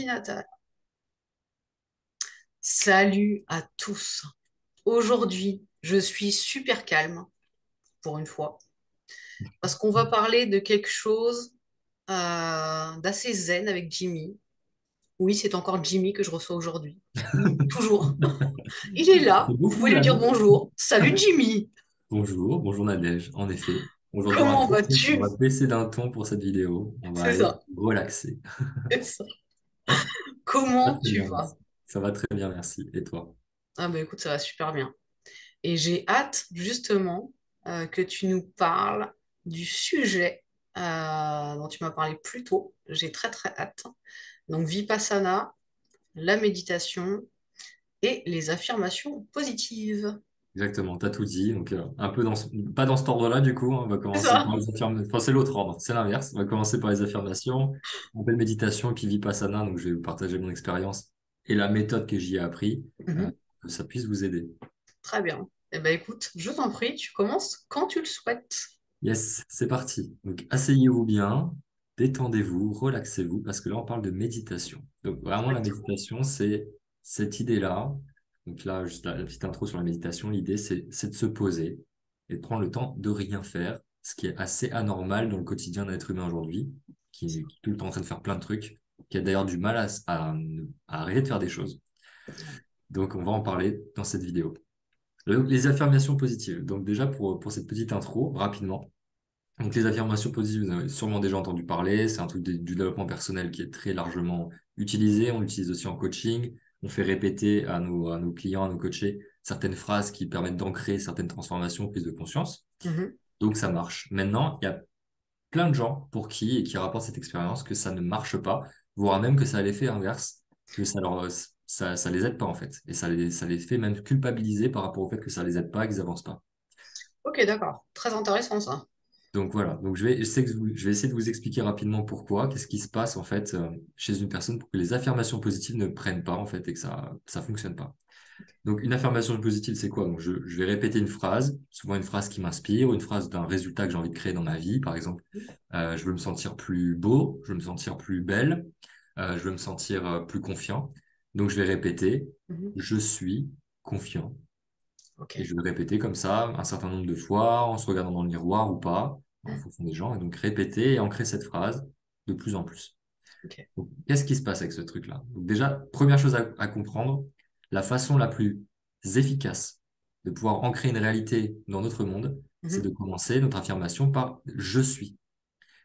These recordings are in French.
ordinateur. Salut à tous. Aujourd'hui, je suis super calme pour une fois parce qu'on va parler de quelque chose d'assez zen avec Jimmy. Oui, c'est encore Jimmy que je reçois aujourd'hui. Oui, toujours. Il est là. C'est Vous beaucoup pouvez lui là, dire non? bonjour. Salut Jimmy. Bonjour, bonjour Nadège. En effet, aujourd'hui Comment on va vas-tu? baisser d'un ton pour cette vidéo. On va C'est aller ça. relaxer. C'est ça. Ça va Comment très tu bien, vas? merci. Ça va très bien, merci. Et toi? Ah bah écoute, ça va super bien. Et j'ai hâte justement que tu nous parles du sujet dont tu m'as parlé plus tôt. J'ai très très hâte. Donc Vipassana, la méditation et les affirmations positives. Exactement, t'as tout dit. Donc, un peu pas dans cet ordre-là, du coup, hein. On va C'est commencer par ça. les affirmations. Enfin, c'est l'autre ordre, c'est l'inverse. On va commencer par les affirmations. On fait méditation et puis Vipassana. Donc, je vais vous partager mon expérience et la méthode que j'y ai appris, Mhm. que ça puisse vous aider. Très bien. Eh bien écoute, je t'en prie, tu commences quand tu le souhaites. Yes, c'est parti. Donc, asseyez-vous bien, détendez-vous, relaxez-vous, parce que là, on parle de méditation. Donc, vraiment, la Exactement. méditation, c'est cette idée-là. Donc là, juste la petite intro sur la méditation, l'idée, c'est de se poser et de prendre le temps de rien faire, ce qui est assez anormal dans le quotidien d'un être humain aujourd'hui, qui est tout le temps en train de faire plein de trucs, qui a d'ailleurs du mal à arrêter de faire des choses. Donc, on va en parler dans cette vidéo. Les affirmations positives. Donc, déjà, pour cette petite intro, rapidement, donc les affirmations positives, vous en avez sûrement déjà entendu parler, c'est un truc du développement personnel qui est très largement utilisé, on l'utilise aussi en coaching, on fait répéter à nos clients, à nos coachés, certaines phrases qui permettent d'ancrer certaines transformations, prise de conscience, Mhm. donc ça marche. Maintenant, il y a plein de gens pour qui, et qui rapportent cette expérience, que ça ne marche pas, voire même que ça a l'effet inverse, que ça les aide pas en fait, et ça les fait même culpabiliser par rapport au fait que ça les aide pas, qu'ils avancent pas. Ok, d'accord. Très intéressant ça. Donc voilà, donc je vais essayer de vous expliquer rapidement pourquoi, qu'est-ce qui se passe en fait chez une personne pour que les affirmations positives ne prennent pas en fait et que ça fonctionne pas. Donc une affirmation positive, c'est quoi? Donc je vais répéter une phrase, souvent une phrase qui m'inspire, ou une phrase d'un résultat que j'ai envie de créer dans ma vie. Par exemple, je veux me sentir plus beau, je veux me sentir plus belle, je veux me sentir plus confiant. Donc je vais répéter, Mhm. je suis confiant. Ok. Et je vais répéter comme ça un certain nombre de fois, en se regardant dans le miroir ou pas, en fonction des gens. Et donc répéter et ancrer cette phrase de plus en plus. Ok. Donc, qu'est-ce qui se passe avec ce truc-là? Donc déjà, première chose à comprendre, la façon la plus efficace de pouvoir ancrer une réalité dans notre monde, c'est de Mhm. commencer notre affirmation par je suis,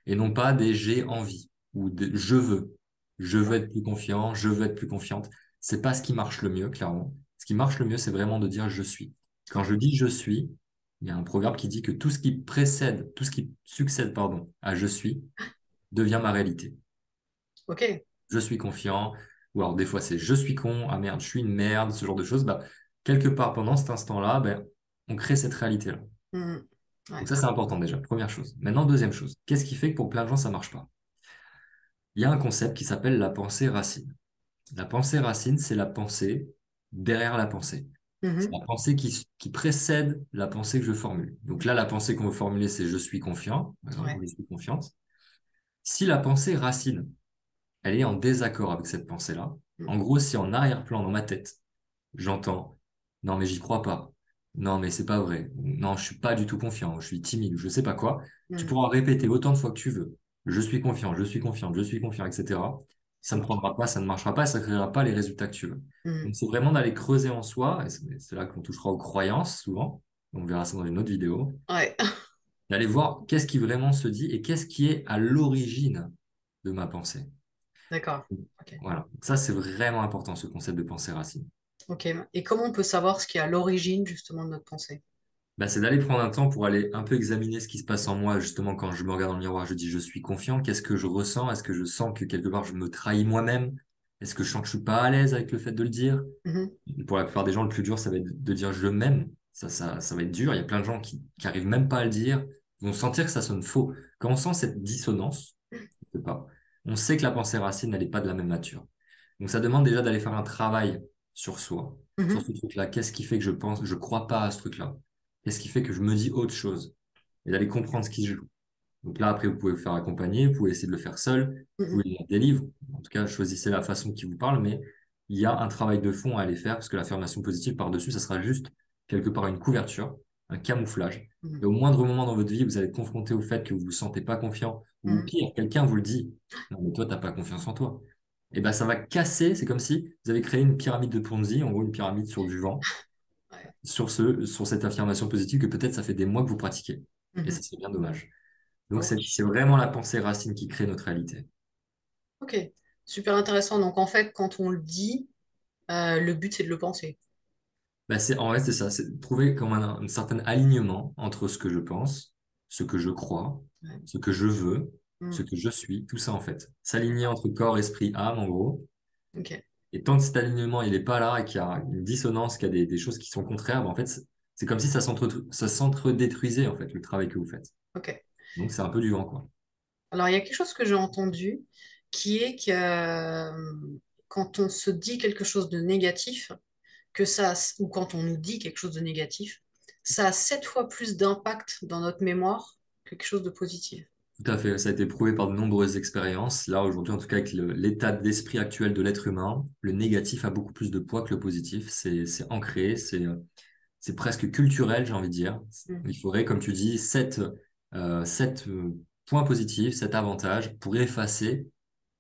et non pas des j'ai envie ou des je veux. Je veux D'accord. être plus confiant, je veux être plus confiante. C'est pas ce qui marche le mieux, clairement. Ce qui marche le mieux, c'est vraiment de dire je suis. Quand je dis je suis, il y a un proverbe qui dit que tout ce qui précède, tout ce qui succède, pardon, à je suis, devient ma réalité. Ok. Je suis confiant, ou alors des fois c'est je suis con, ah merde, je suis une merde, ce genre de choses. Bah, quelque part pendant cet instant-là, ben, on crée cette réalité-là. Mhm. Donc Ouais. ça, c'est important déjà, première chose. Maintenant, deuxième chose, qu'est-ce qui fait que pour plein de gens, ça marche pas? Il y a un concept qui s'appelle la pensée racine. La pensée racine, c'est la pensée derrière la pensée. C'est Mhm. la pensée qui précède la pensée que je formule. Donc là, la pensée qu'on veut formuler, c'est je suis confiant, par exemple, ou Ouais. je suis confiante. Si la pensée racine, elle est en désaccord avec cette pensée-là, en Mhm. gros, si en arrière-plan dans ma tête, j'entends non mais j'y crois pas, non mais c'est pas vrai, non je suis pas du tout confiant, je suis timide, je sais pas quoi, tu Mhm. pourras répéter autant de fois que tu veux, je suis confiant, je suis confiant, je suis confiant, etc. Ça Ça ne marche. prendra pas, ça ne marchera pas, ça ne créera pas les résultats que tu veux. Mhm. Donc c'est vraiment d'aller creuser en soi, et c'est là qu'on touchera aux croyances souvent, on verra ça dans une autre vidéo, Ouais. d'aller voir qu'est-ce qui vraiment se dit et qu'est-ce qui est à l'origine de ma pensée. D'accord. Ok. Voilà, donc ça c'est vraiment important ce concept de pensée racine. Ok. Et comment on peut savoir ce qui est à l'origine justement de notre pensée? Bah, c'est d'aller prendre un temps pour aller un peu examiner ce qui se passe en moi, justement, quand je me regarde dans le miroir, je dis je suis confiant, qu'est-ce que je ressens? Est-ce que je sens que quelque part je me trahis moi-même? Est-ce que je sens que je suis pas à l'aise avec le fait de le dire? Mhm. Pour la plupart des gens, le plus dur, ça va être de dire je m'aime. Ça va être dur. Il y a plein de gens qui arrivent même pas à le dire, vont sentir que ça sonne faux. Quand on sent cette dissonance, je sais pas, on sait que la pensée racine, elle n'est pas de la même nature. Donc ça demande déjà d'aller faire un travail sur soi, sur Mhm. ce truc-là. Qu'est-ce qui fait que je crois pas à ce truc-là? Qu'est-ce qui fait que je me dis autre chose? Et d'aller comprendre ce qui se joue. Donc là, après, vous pouvez vous faire accompagner, vous pouvez essayer de le faire seul, vous Mhm. pouvez lire des livres. En tout cas, choisissez la façon qui vous parle, mais il y a un travail de fond à aller faire parce que l'affirmation positive par-dessus, ça sera juste quelque part une couverture, un camouflage. Et Mhm. au moindre moment dans votre vie, vous allez être confronté au fait que vous vous sentez pas confiant, ou Mhm. pire, quelqu'un vous le dit. Non, mais toi, t'as pas confiance en toi. Et ben, ça va casser. C'est comme si vous avez créé une pyramide de Ponzi, en gros, une pyramide sur du vent, Ouais. sur cette affirmation positive que peut-être ça fait des mois que vous pratiquez. Et Mhm. ça, c'est bien dommage. Donc, c'est Ok. vraiment la pensée racine qui crée notre réalité. Ok. Super intéressant. Donc, en fait, quand on le dit, le but, c'est de le penser. Bah, en vrai, c'est ça, c'est de trouver comme un certain alignement entre ce que je pense, ce que je crois, Ouais. ce que je veux, ce Mhm. que je suis, tout ça en fait. S'aligner D'accord. entre corps, esprit, âme, en gros. Ok. Et tant que cet alignement, il n'est pas là et qu'il y a une dissonance, qu'il y a des choses qui sont contraires, bah, en fait, c'est comme si ça s'entre-détruisait, en fait, le travail que vous faites. Ok. Donc, c'est un peu du vent, quoi. Alors, il y a quelque chose que j'ai entendu qui est que quand on se dit quelque chose de négatif, ou quand on nous dit quelque chose de négatif, ça a 7 fois plus d'impact dans notre mémoire que quelque chose de positif. Tout à fait, ça a été prouvé par de nombreuses expériences. Là, aujourd'hui, en tout cas, avec l'état d'esprit actuel de l'être humain, le négatif a beaucoup plus de poids que le positif. C'est ancré, c'est presque culturel, j'ai envie de dire. Mm. Il faudrait, comme tu dis, sept points positifs, 7 avantages pour effacer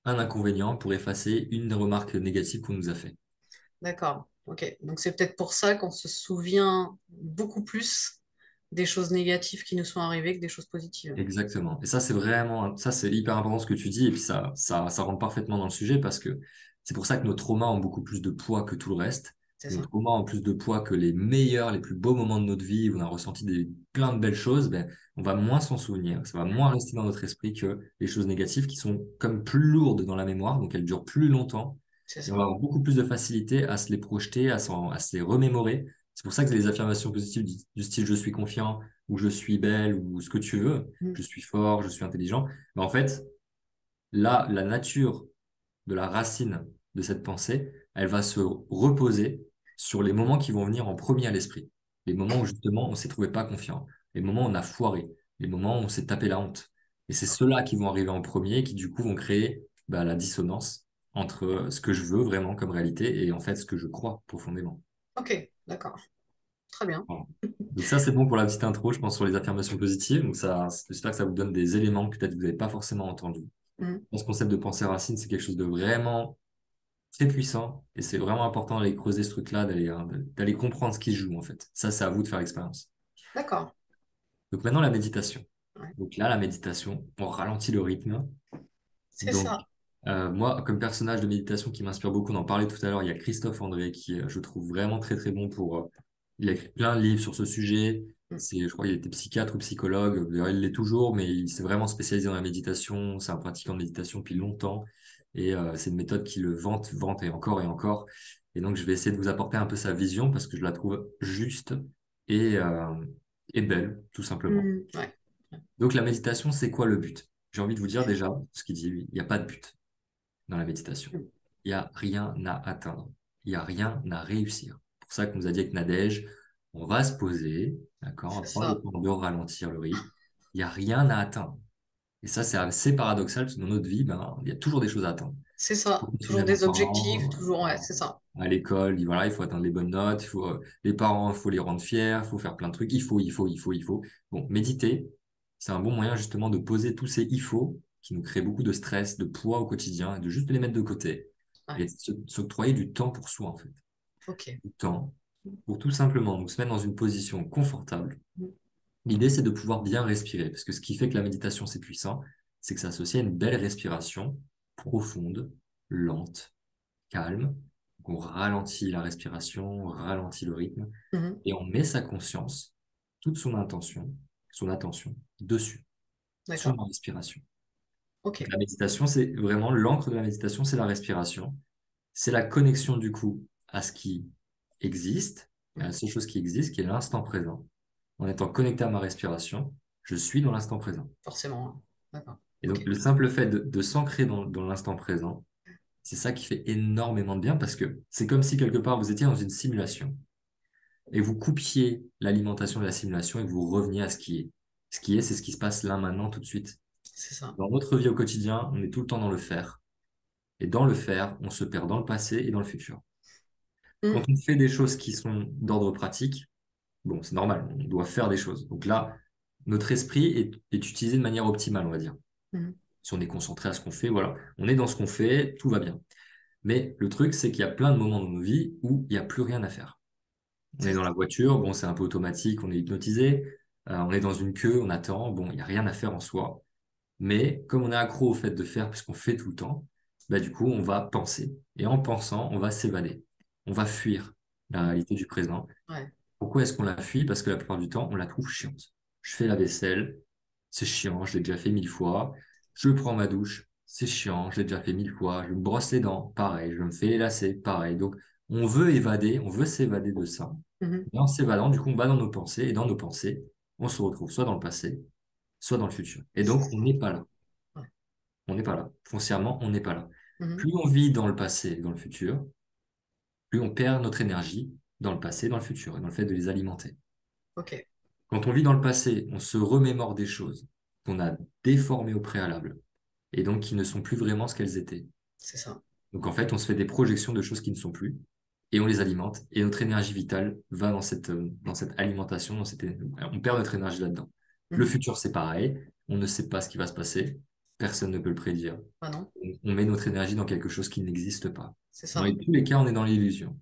un inconvénient, pour effacer une remarque négative qu'on nous a fait. D'accord. Ok. Donc, c'est peut-être pour ça qu'on se souvient beaucoup plus des choses négatives qui nous sont arrivées que des choses positives. Exactement. Et ça, ça, c'est hyper important ce que tu dis. Et puis ça rentre parfaitement dans le sujet parce que c'est pour ça que nos traumas ont beaucoup plus de poids que tout le reste. C'est Nos ça. traumas ont plus de poids que les meilleurs, les plus beaux moments de notre vie où on a ressenti plein de belles choses. Ben, on va moins s'en souvenir. Ça va moins rester dans notre esprit que les choses négatives qui sont comme plus lourdes dans la mémoire. Donc elles durent plus longtemps. C'est Et on va ça. avoir beaucoup plus de facilité à se les projeter, à se les remémorer. C'est pour ça que les affirmations positives du style je suis confiant ou je suis belle ou ce que tu veux, Mm. je suis fort, je suis intelligent. Mais en fait, là, la nature de la racine de cette pensée, elle va se reposer sur les moments qui vont venir en premier à l'esprit. Les moments où justement on s'est trouvé pas confiant, les moments où on a foiré, les moments où on s'est tapé la honte. Et c'est ceux-là qui vont arriver en premier, qui du coup vont créer la dissonance entre ce que je veux vraiment comme réalité et en fait ce que je crois profondément. Ok. D'accord. Très bien. Voilà. Donc ça, c'est bon pour la petite intro, je pense, sur les affirmations positives. Donc ça, j'espère que ça vous donne des éléments que peut-être vous n'avez pas forcément entendus. Mm. Ce concept de pensée racine, c'est quelque chose de vraiment très puissant et c'est vraiment important d'aller creuser ce truc-là, d'aller comprendre ce qui se joue en fait. Ça, c'est à vous de faire l'expérience. D'accord. Donc maintenant, la méditation. Ouais. Donc là, la méditation, on ralentit le rythme. C'est Donc, ça. moi, comme personnage de méditation qui m'inspire beaucoup, on en parlait tout à l'heure, il y a Christophe André qui, je trouve vraiment très très bon pour. Il a écrit plein de livres sur ce sujet. Mm. Je crois qu'il était psychiatre ou psychologue. D'ailleurs, il l'est toujours, mais il s'est vraiment spécialisé dans la méditation. C'est un pratiquant de méditation depuis longtemps. Et c'est une méthode qui le vante, vante et encore et encore. Et donc, je vais essayer de vous apporter un peu sa vision parce que je la trouve juste et, euh, et belle, tout simplement. Mm. Ouais. Donc, la méditation, c'est quoi le but? J'ai envie de vous dire déjà, ce qu'il dit, lui, il n'y a pas de but dans la méditation. Mm. Il n'y a rien à atteindre. Il n'y a rien à réussir. C'est pour ça qu'on nous a dit avec Nadège, on va se poser, d'accord, on va C'est prendre le ça. temps de ralentir le rythme. Il n'y a rien à atteindre. Et ça, c'est assez paradoxal parce que dans notre vie, il y a toujours des choses à atteindre. C'est Il ça. faut continuer Toujours à nos des objectifs, parents, toujours, ouais, c'est ça. à l'école, voilà, il faut atteindre les bonnes notes, les parents, il faut les rendre fiers, il faut faire plein de trucs, il faut. Bon, méditer, c'est un bon moyen justement de poser tous ces il faut qui nous créent beaucoup de stress, de poids au quotidien, et de juste les mettre de côté Ouais. et de s'octroyer du temps pour soi, en fait. Ok. Du temps pour tout simplement nous se mettre dans une position confortable. Mm. L'idée, c'est de pouvoir bien respirer, parce que ce qui fait que la méditation, c'est puissant, c'est que ça associe à une belle respiration profonde, lente, calme. Donc, on ralentit la respiration, on ralentit le rythme Mhm. et on met sa conscience, toute son attention dessus, sur D'accord. la respiration. Ok. Donc, la méditation, c'est vraiment l'encre de la méditation, c'est la respiration. C'est la connexion du coup à ce qui existe, à la Mm. seule chose qui existe, qui est l'instant présent. En étant connecté à ma respiration, je suis dans l'instant présent. Forcément, hein. D'accord. Et donc, Ok. le simple fait de s'ancrer dans l'instant présent, c'est ça qui fait énormément de bien parce que c'est comme si quelque part vous étiez dans une simulation et vous coupiez l'alimentation de la simulation et vous reveniez à ce qui est. C'est ce qui se passe là, maintenant, tout de suite. C'est ça. Dans notre vie au quotidien, on est tout le temps dans le faire. Et dans le faire, on se perd dans le passé et dans le futur. Quand Mm, on fait des choses qui sont d'ordre pratique, bon, c'est normal, on doit faire des choses. Donc là, notre esprit est utilisé de manière optimale, on va dire. mm. Si on est concentré à ce qu'on fait, voilà, on est dans ce qu'on fait, tout va bien. Mais le truc, c'est qu'il y a plein de moments dans nos vies où il n'y a plus rien à faire. On est C'est dans la voiture, bon, c'est un peu automatique, on est hypnotisé, on est dans une queue, on attend, bon, il n'y a rien à faire en soi. Mais comme on est accro au fait de faire, puisqu'on fait tout le temps, bah, du coup, on va penser. Et en pensant, on va s'évader. On va fuir la réalité du présent. ouais, Pourquoi est-ce qu'on la fuit? Parce que la plupart du temps, on la trouve chiante. Je fais la vaisselle, c'est chiant, je l'ai déjà fait 1000 fois. Je prends ma douche, c'est chiant, je l'ai déjà fait 1000 fois. Je me brosse les dents, pareil. Je me fais les lacets, pareil. Donc, on veut évader, on veut s'évader de ça. mhm. Et en s'évadant, du coup, on va dans nos pensées. Et dans nos pensées, on se retrouve soit dans le passé, soit dans le futur. Et C'est donc, ça. on n'est pas là. Ouais. On n'est pas là. Foncièrement, on n'est pas là. Mhm. Plus on vit dans le passé et dans le futur, plus on perd notre énergie dans le passé, dans le futur, et dans le fait de les alimenter. Ok, Quand on vit dans le passé, on se remémore des choses qu'on a déformées au préalable, et donc qui ne sont plus vraiment ce qu'elles étaient. c'est ça. Donc en fait, on se fait des projections de choses qui ne sont plus, et on les alimente, et notre énergie vitale va dans cette alimentation, on perd notre énergie là-dedans. Le Mhm. futur, c'est pareil, on ne sait pas ce qui va se passer, personne ne peut le prédire. Ah non, On met notre énergie dans quelque chose qui n'existe pas. c'est Dans ça. tous les cas, on est dans l'illusion.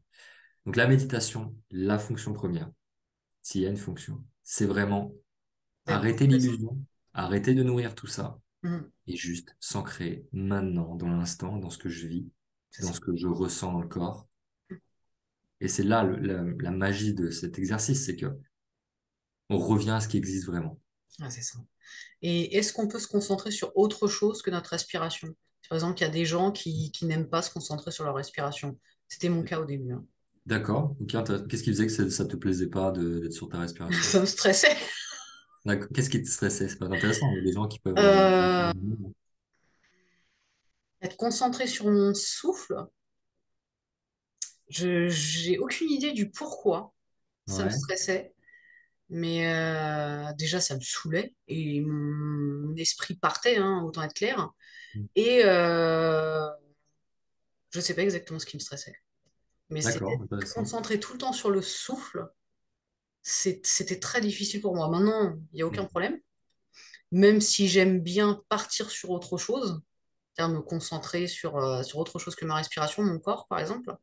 Donc la méditation, la fonction première, s'il y a une fonction, c'est vraiment D'être arrêter présent. l'illusion, arrêter de nourrir tout ça Mhm. et juste s'ancrer maintenant, dans l'instant, dans ce que je vis, C'est dans ça. ce que je ressens dans le corps. Et c'est là la magie de cet exercice, c'est que on revient à ce qui existe vraiment. Ah, c'est ça. Et est-ce qu'on peut se concentrer sur autre chose que notre respiration? Par exemple, il y a des gens qui n'aiment pas se concentrer sur leur respiration. C'était mon cas au début, hein. D'accord? Ok, qu'est-ce qui faisait que ça te plaisait pas d'être sur ta respiration? Ça me stressait. D'accord. Qu'est-ce qui te stressait? C'est pas intéressant. Il y a des gens qui peuvent Euh, Être concentré sur mon souffle, j'ai aucune idée du pourquoi ça me Ouais. stressait. Mais déjà, ça me saoulait et mon esprit partait, hein, autant être clair. Et je ne sais pas exactement ce qui me stressait. Mais c'était D'accord, intéressant. concentré tout le temps sur le souffle. C'était très difficile pour moi. Maintenant, il n'y a aucun problème. Même si j'aime bien partir sur autre chose, c'est-à-dire me concentrer sur autre chose que ma respiration, mon corps, par exemple,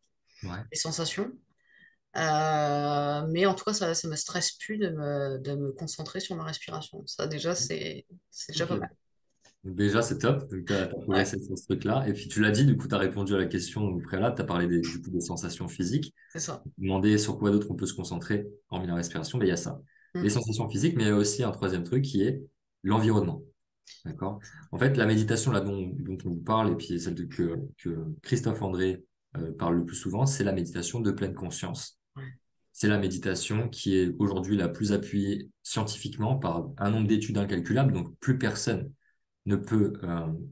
Ouais. les sensations. Mais en tout cas, ça me stresse plus de me concentrer sur ma respiration. Ça, déjà, c'est déjà Ok. pas mal. Donc déjà, c'est top. Donc, tu as Ouais, progressé sur ce truc-là. Et puis, tu l'as dit, du coup, tu as répondu à la question au préalable. Tu as parlé du coup, des sensations physiques. c'est ça. Demander sur quoi d'autre on peut se concentrer, hormis la respiration. Ben, il y a ça. Les Mm. sensations physiques, mais il y a aussi un troisième truc qui est l'environnement. D'accord? En fait, la méditation là dont on vous parle, et puis celle que Christophe André parle le plus souvent, c'est la méditation de pleine conscience. Ouais. C'est la méditation qui est aujourd'hui la plus appuyée scientifiquement par un nombre d'études incalculable, donc plus personne ne peut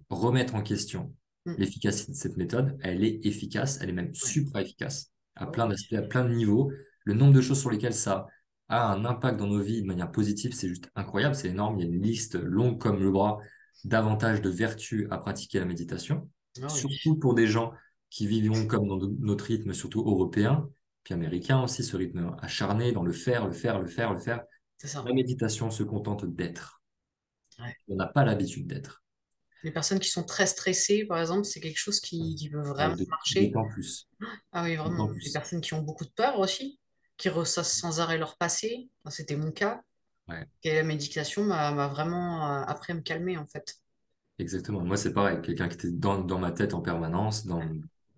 remettre en question Mm. l'efficacité de cette méthode. Elle est efficace, elle est même Ouais. supra efficace à Ah plein oui. d'aspects, à plein de niveaux. Le nombre de choses sur lesquelles ça a un impact dans nos vies de manière positive, c'est juste incroyable, c'est énorme. Il y a une liste longue comme le bras d'avantages, de vertus à pratiquer la méditation, Ah oui. surtout pour des gens qui vivront comme dans notre rythme, surtout européen, puis américain aussi, ce rythme acharné dans le faire, le faire, le faire, le faire. C'est ça. La méditation se contente d'être. Ouais. On n'a pas l'habitude d'être. Les personnes qui sont très stressées, par exemple, c'est quelque chose qui peut Ah, vraiment marcher. d'autant plus. Ah oui, D'autant vraiment. Les plus. personnes qui ont beaucoup de peur aussi, qui ressassent sans arrêt leur passé. Enfin, c'était mon cas. Ouais, Et la méditation m'a vraiment appris à me calmer, en fait. exactement. Moi, c'est pareil. Quelqu'un qui était dans ma tête en permanence,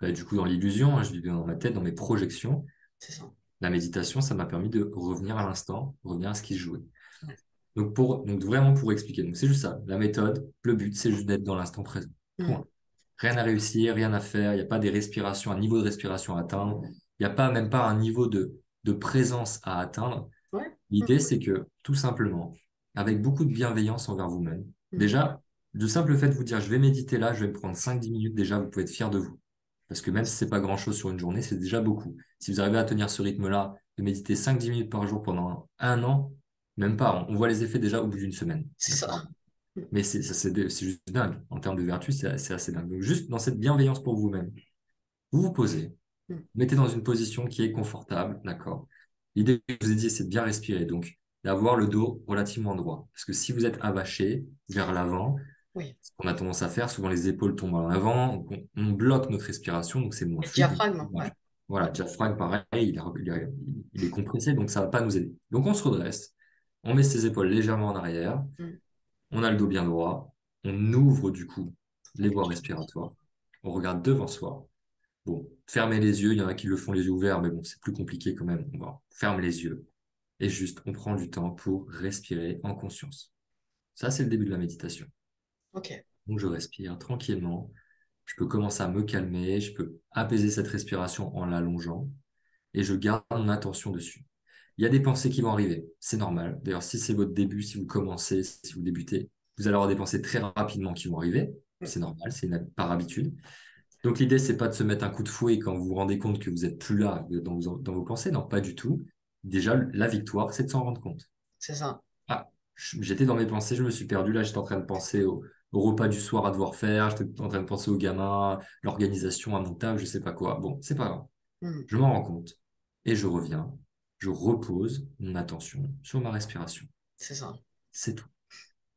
bah, du coup, dans l'illusion, hein, je vivais dans ma tête, dans mes projections. C'est ça. La méditation, ça m'a permis de revenir à l'instant, revenir à ce qui se jouait. Ouais. Donc vraiment pour expliquer. Donc, c'est juste ça. La méthode, le but, c'est juste d'être dans l'instant présent. Mm. Point. Rien à réussir, rien à faire. Il n'y a pas des respirations, un niveau de respiration à atteindre. Il n'y a pas, même pas un niveau de présence à atteindre. Ouais. Mm. L'idée, c'est que tout simplement, avec beaucoup de bienveillance envers vous-même, Mm. déjà, du simple fait de vous dire, je vais méditer là, je vais me prendre 5 10 minutes, déjà, vous pouvez être fier de vous. Parce que même si c'est pas grand-chose sur une journée, c'est déjà beaucoup. Si vous arrivez à tenir ce rythme-là, de méditer 5 10 minutes par jour pendant un an, Même pas, on voit les effets déjà au bout d'une semaine. c'est ça. D'accord? Mais c'est juste dingue. En termes de vertu, c'est assez dingue. Donc, juste dans cette bienveillance pour vous-même, vous vous posez, Mm. mettez dans une position qui est confortable, d'accord? L'idée que je vous ai dit, c'est de bien respirer, donc d'avoir le dos relativement droit. Parce que si vous êtes abaché vers l'avant, Oui. ce qu'on a tendance à faire, souvent les épaules tombent en avant, donc on bloque notre respiration, donc c'est moins Et le fluide. diaphragme, ouais. Voilà, le diaphragme, pareil, il est compressé, donc ça va pas nous aider. Donc on se redresse, on met ses épaules légèrement en arrière, Mm. on a le dos bien droit, on ouvre du coup les Ok. voies respiratoires, on regarde devant soi. Bon, fermez les yeux, il y en a qui le font les yeux ouverts, mais bon, c'est plus compliqué quand même. On ferme les yeux et juste, on prend du temps pour respirer en conscience. Ça, c'est le début de la méditation. Ok. Donc, je respire tranquillement. Je peux commencer à me calmer, je peux apaiser cette respiration en l'allongeant et je garde mon attention dessus. Il y a des pensées qui vont arriver, c'est normal. D'ailleurs, si c'est votre début, si vous commencez, si vous débutez, vous allez avoir des pensées très rapidement qui vont arriver. Mm. C'est normal, par habitude. Donc l'idée, c'est pas de se mettre un coup de fouet quand vous vous rendez compte que vous êtes plus là dans vos pensées. Non, pas du tout. Déjà, la victoire, c'est de s'en rendre compte. C'est ça. Ah, j'étais dans mes pensées, je me suis perdu. Là, j'étais en train de penser au repas du soir à devoir faire. J'étais en train de penser aux gamins, l'organisation à mon table, je sais pas quoi. Bon, c'est pas grave. Mm. Je m'en rends compte et je reviens. Je repose mon attention sur ma respiration. C'est ça. C'est tout.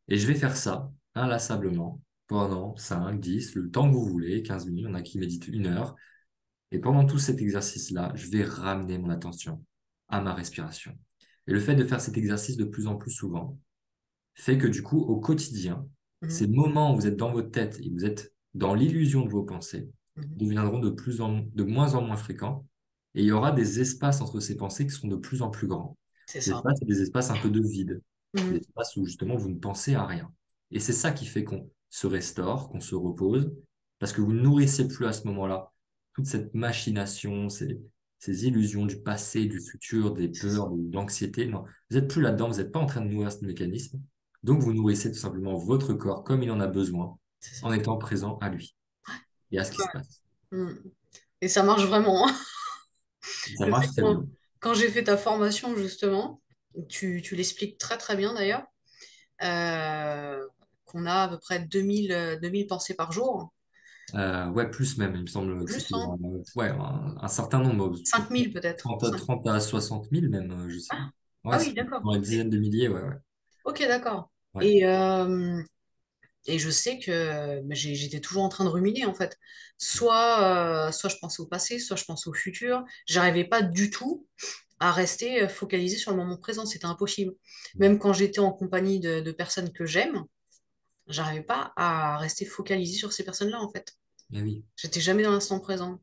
Et je vais faire ça inlassablement pendant 5, 10, le temps que vous voulez, 15 minutes. Il y en a qui méditent 1 heure. Et pendant tout cet exercice-là, je vais ramener mon attention à ma respiration. Et le fait de faire cet exercice de plus en plus souvent fait que du coup, au quotidien, ces Mhm. moments où vous êtes dans votre tête et vous êtes dans l'illusion de vos pensées Mhm. deviendront de moins en moins fréquents. Et il y aura des espaces entre ces pensées qui seront de plus en plus grands. C'est Ces ça. espaces, c'est des espaces un peu de vide, des Mhm. espaces où justement vous ne pensez à rien. Et c'est ça qui fait qu'on se restaure, qu'on se repose, parce que vous ne nourrissez plus à ce moment-là toute cette machination, ces illusions du passé, du futur, des C'est ça. peurs, de l'anxiété. Non, vous n'êtes plus là-dedans, vous n'êtes pas en train de nourrir ce mécanisme. Donc vous nourrissez tout simplement votre corps comme il en a besoin, C'est en ça. étant présent à lui et à ce qui se passe. Mm. Et ça marche vraiment, hein. Ça Je sais marche que très bien. quand j'ai fait ta formation, justement, tu l'expliques très très bien d'ailleurs, euh, qu'on a à peu près 2000 pensées par jour. Ouais, plus même, il me semble que Plus, c'était hein. ouais, un certain nombre, 5000 peut-être. 30 à 60 000 même, je sais. Ah, Ouais, ah c'est oui, d'accord. dans les dizaines de milliers, ouais, ouais. Ok, d'accord. Ouais. Et je sais que j'étais toujours en train de ruminer en fait. Soit je pensais au passé, soit je pensais au futur. J'arrivais pas du tout à rester focalisée sur le moment présent. C'était impossible. Même quand j'étais en compagnie de personnes que j'aime, j'arrivais pas à rester focalisée sur ces personnes-là en fait. Mais oui, J'étais jamais dans l'instant présent.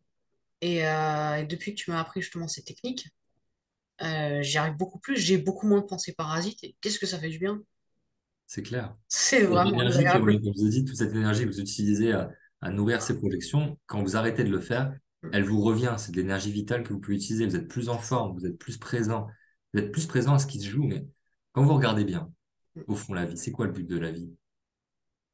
Et depuis que tu m'as appris justement ces techniques, j'y arrive beaucoup plus. J'ai beaucoup moins de pensées parasites. Et qu'est-ce que ça fait du bien? c'est clair. C'est Et vraiment l'énergie agréable. comme je vous ai dit, toute cette énergie que vous utilisez à nourrir ces projections, quand vous arrêtez de le faire, Mm. elle vous revient. C'est de l'énergie vitale que vous pouvez utiliser. Vous êtes plus en forme, vous êtes plus présent. Vous êtes plus présent à ce qui se joue. Mais quand vous regardez bien, Mm. au fond, la vie, c'est quoi le but de la vie?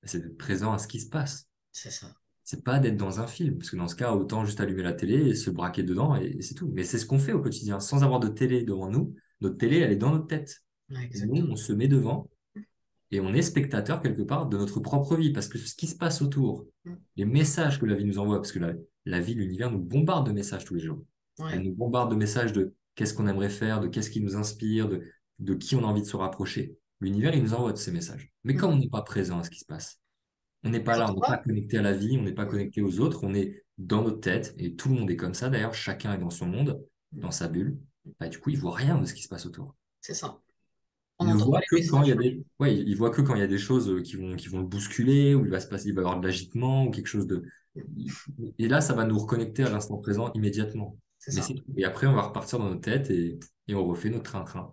C'est d'être présent à ce qui se passe. C'est ça. C'est pas d'être dans un film, parce que dans ce cas, autant juste allumer la télé et se braquer dedans et c'est tout. Mais c'est ce qu'on fait au quotidien, sans avoir de télé devant nous. Notre télé, elle est dans notre tête. Ouais, Et nous, exactement. on se met devant et on est spectateur quelque part de notre propre vie, parce que ce qui se passe autour, Mm. les messages que la vie nous envoie, parce que la vie, l'univers nous bombarde de messages tous les jours. Elle Ouais. nous bombarde de messages de qu'est-ce qu'on aimerait faire, de qu'est-ce qui nous inspire, de qui on a envie de se rapprocher. L'univers, il nous envoie de ces messages. Mais Mm. comme on n'est pas présent à ce qui se passe, on n'est Les pas là, on autres n'est pas pas? connecté à la vie, on n'est pas Mm. connecté aux autres, on est dans notre tête, et tout le monde est comme ça d'ailleurs, chacun est dans son monde, Mm. dans sa bulle. Bah, du coup, il voit rien de ce qui se passe autour. C'est ça. On Il ne n'entend pas voit les que quand il y messages. a ouais, il voit que quand il y a des choses qui vont le bousculer, où il va y avoir de l'agitement, ou quelque chose de. Mm. Et là, ça va nous reconnecter à l'instant présent immédiatement. C'est Mais ça. c'est tout. Et après, on va repartir dans notre tête et on refait notre train-train.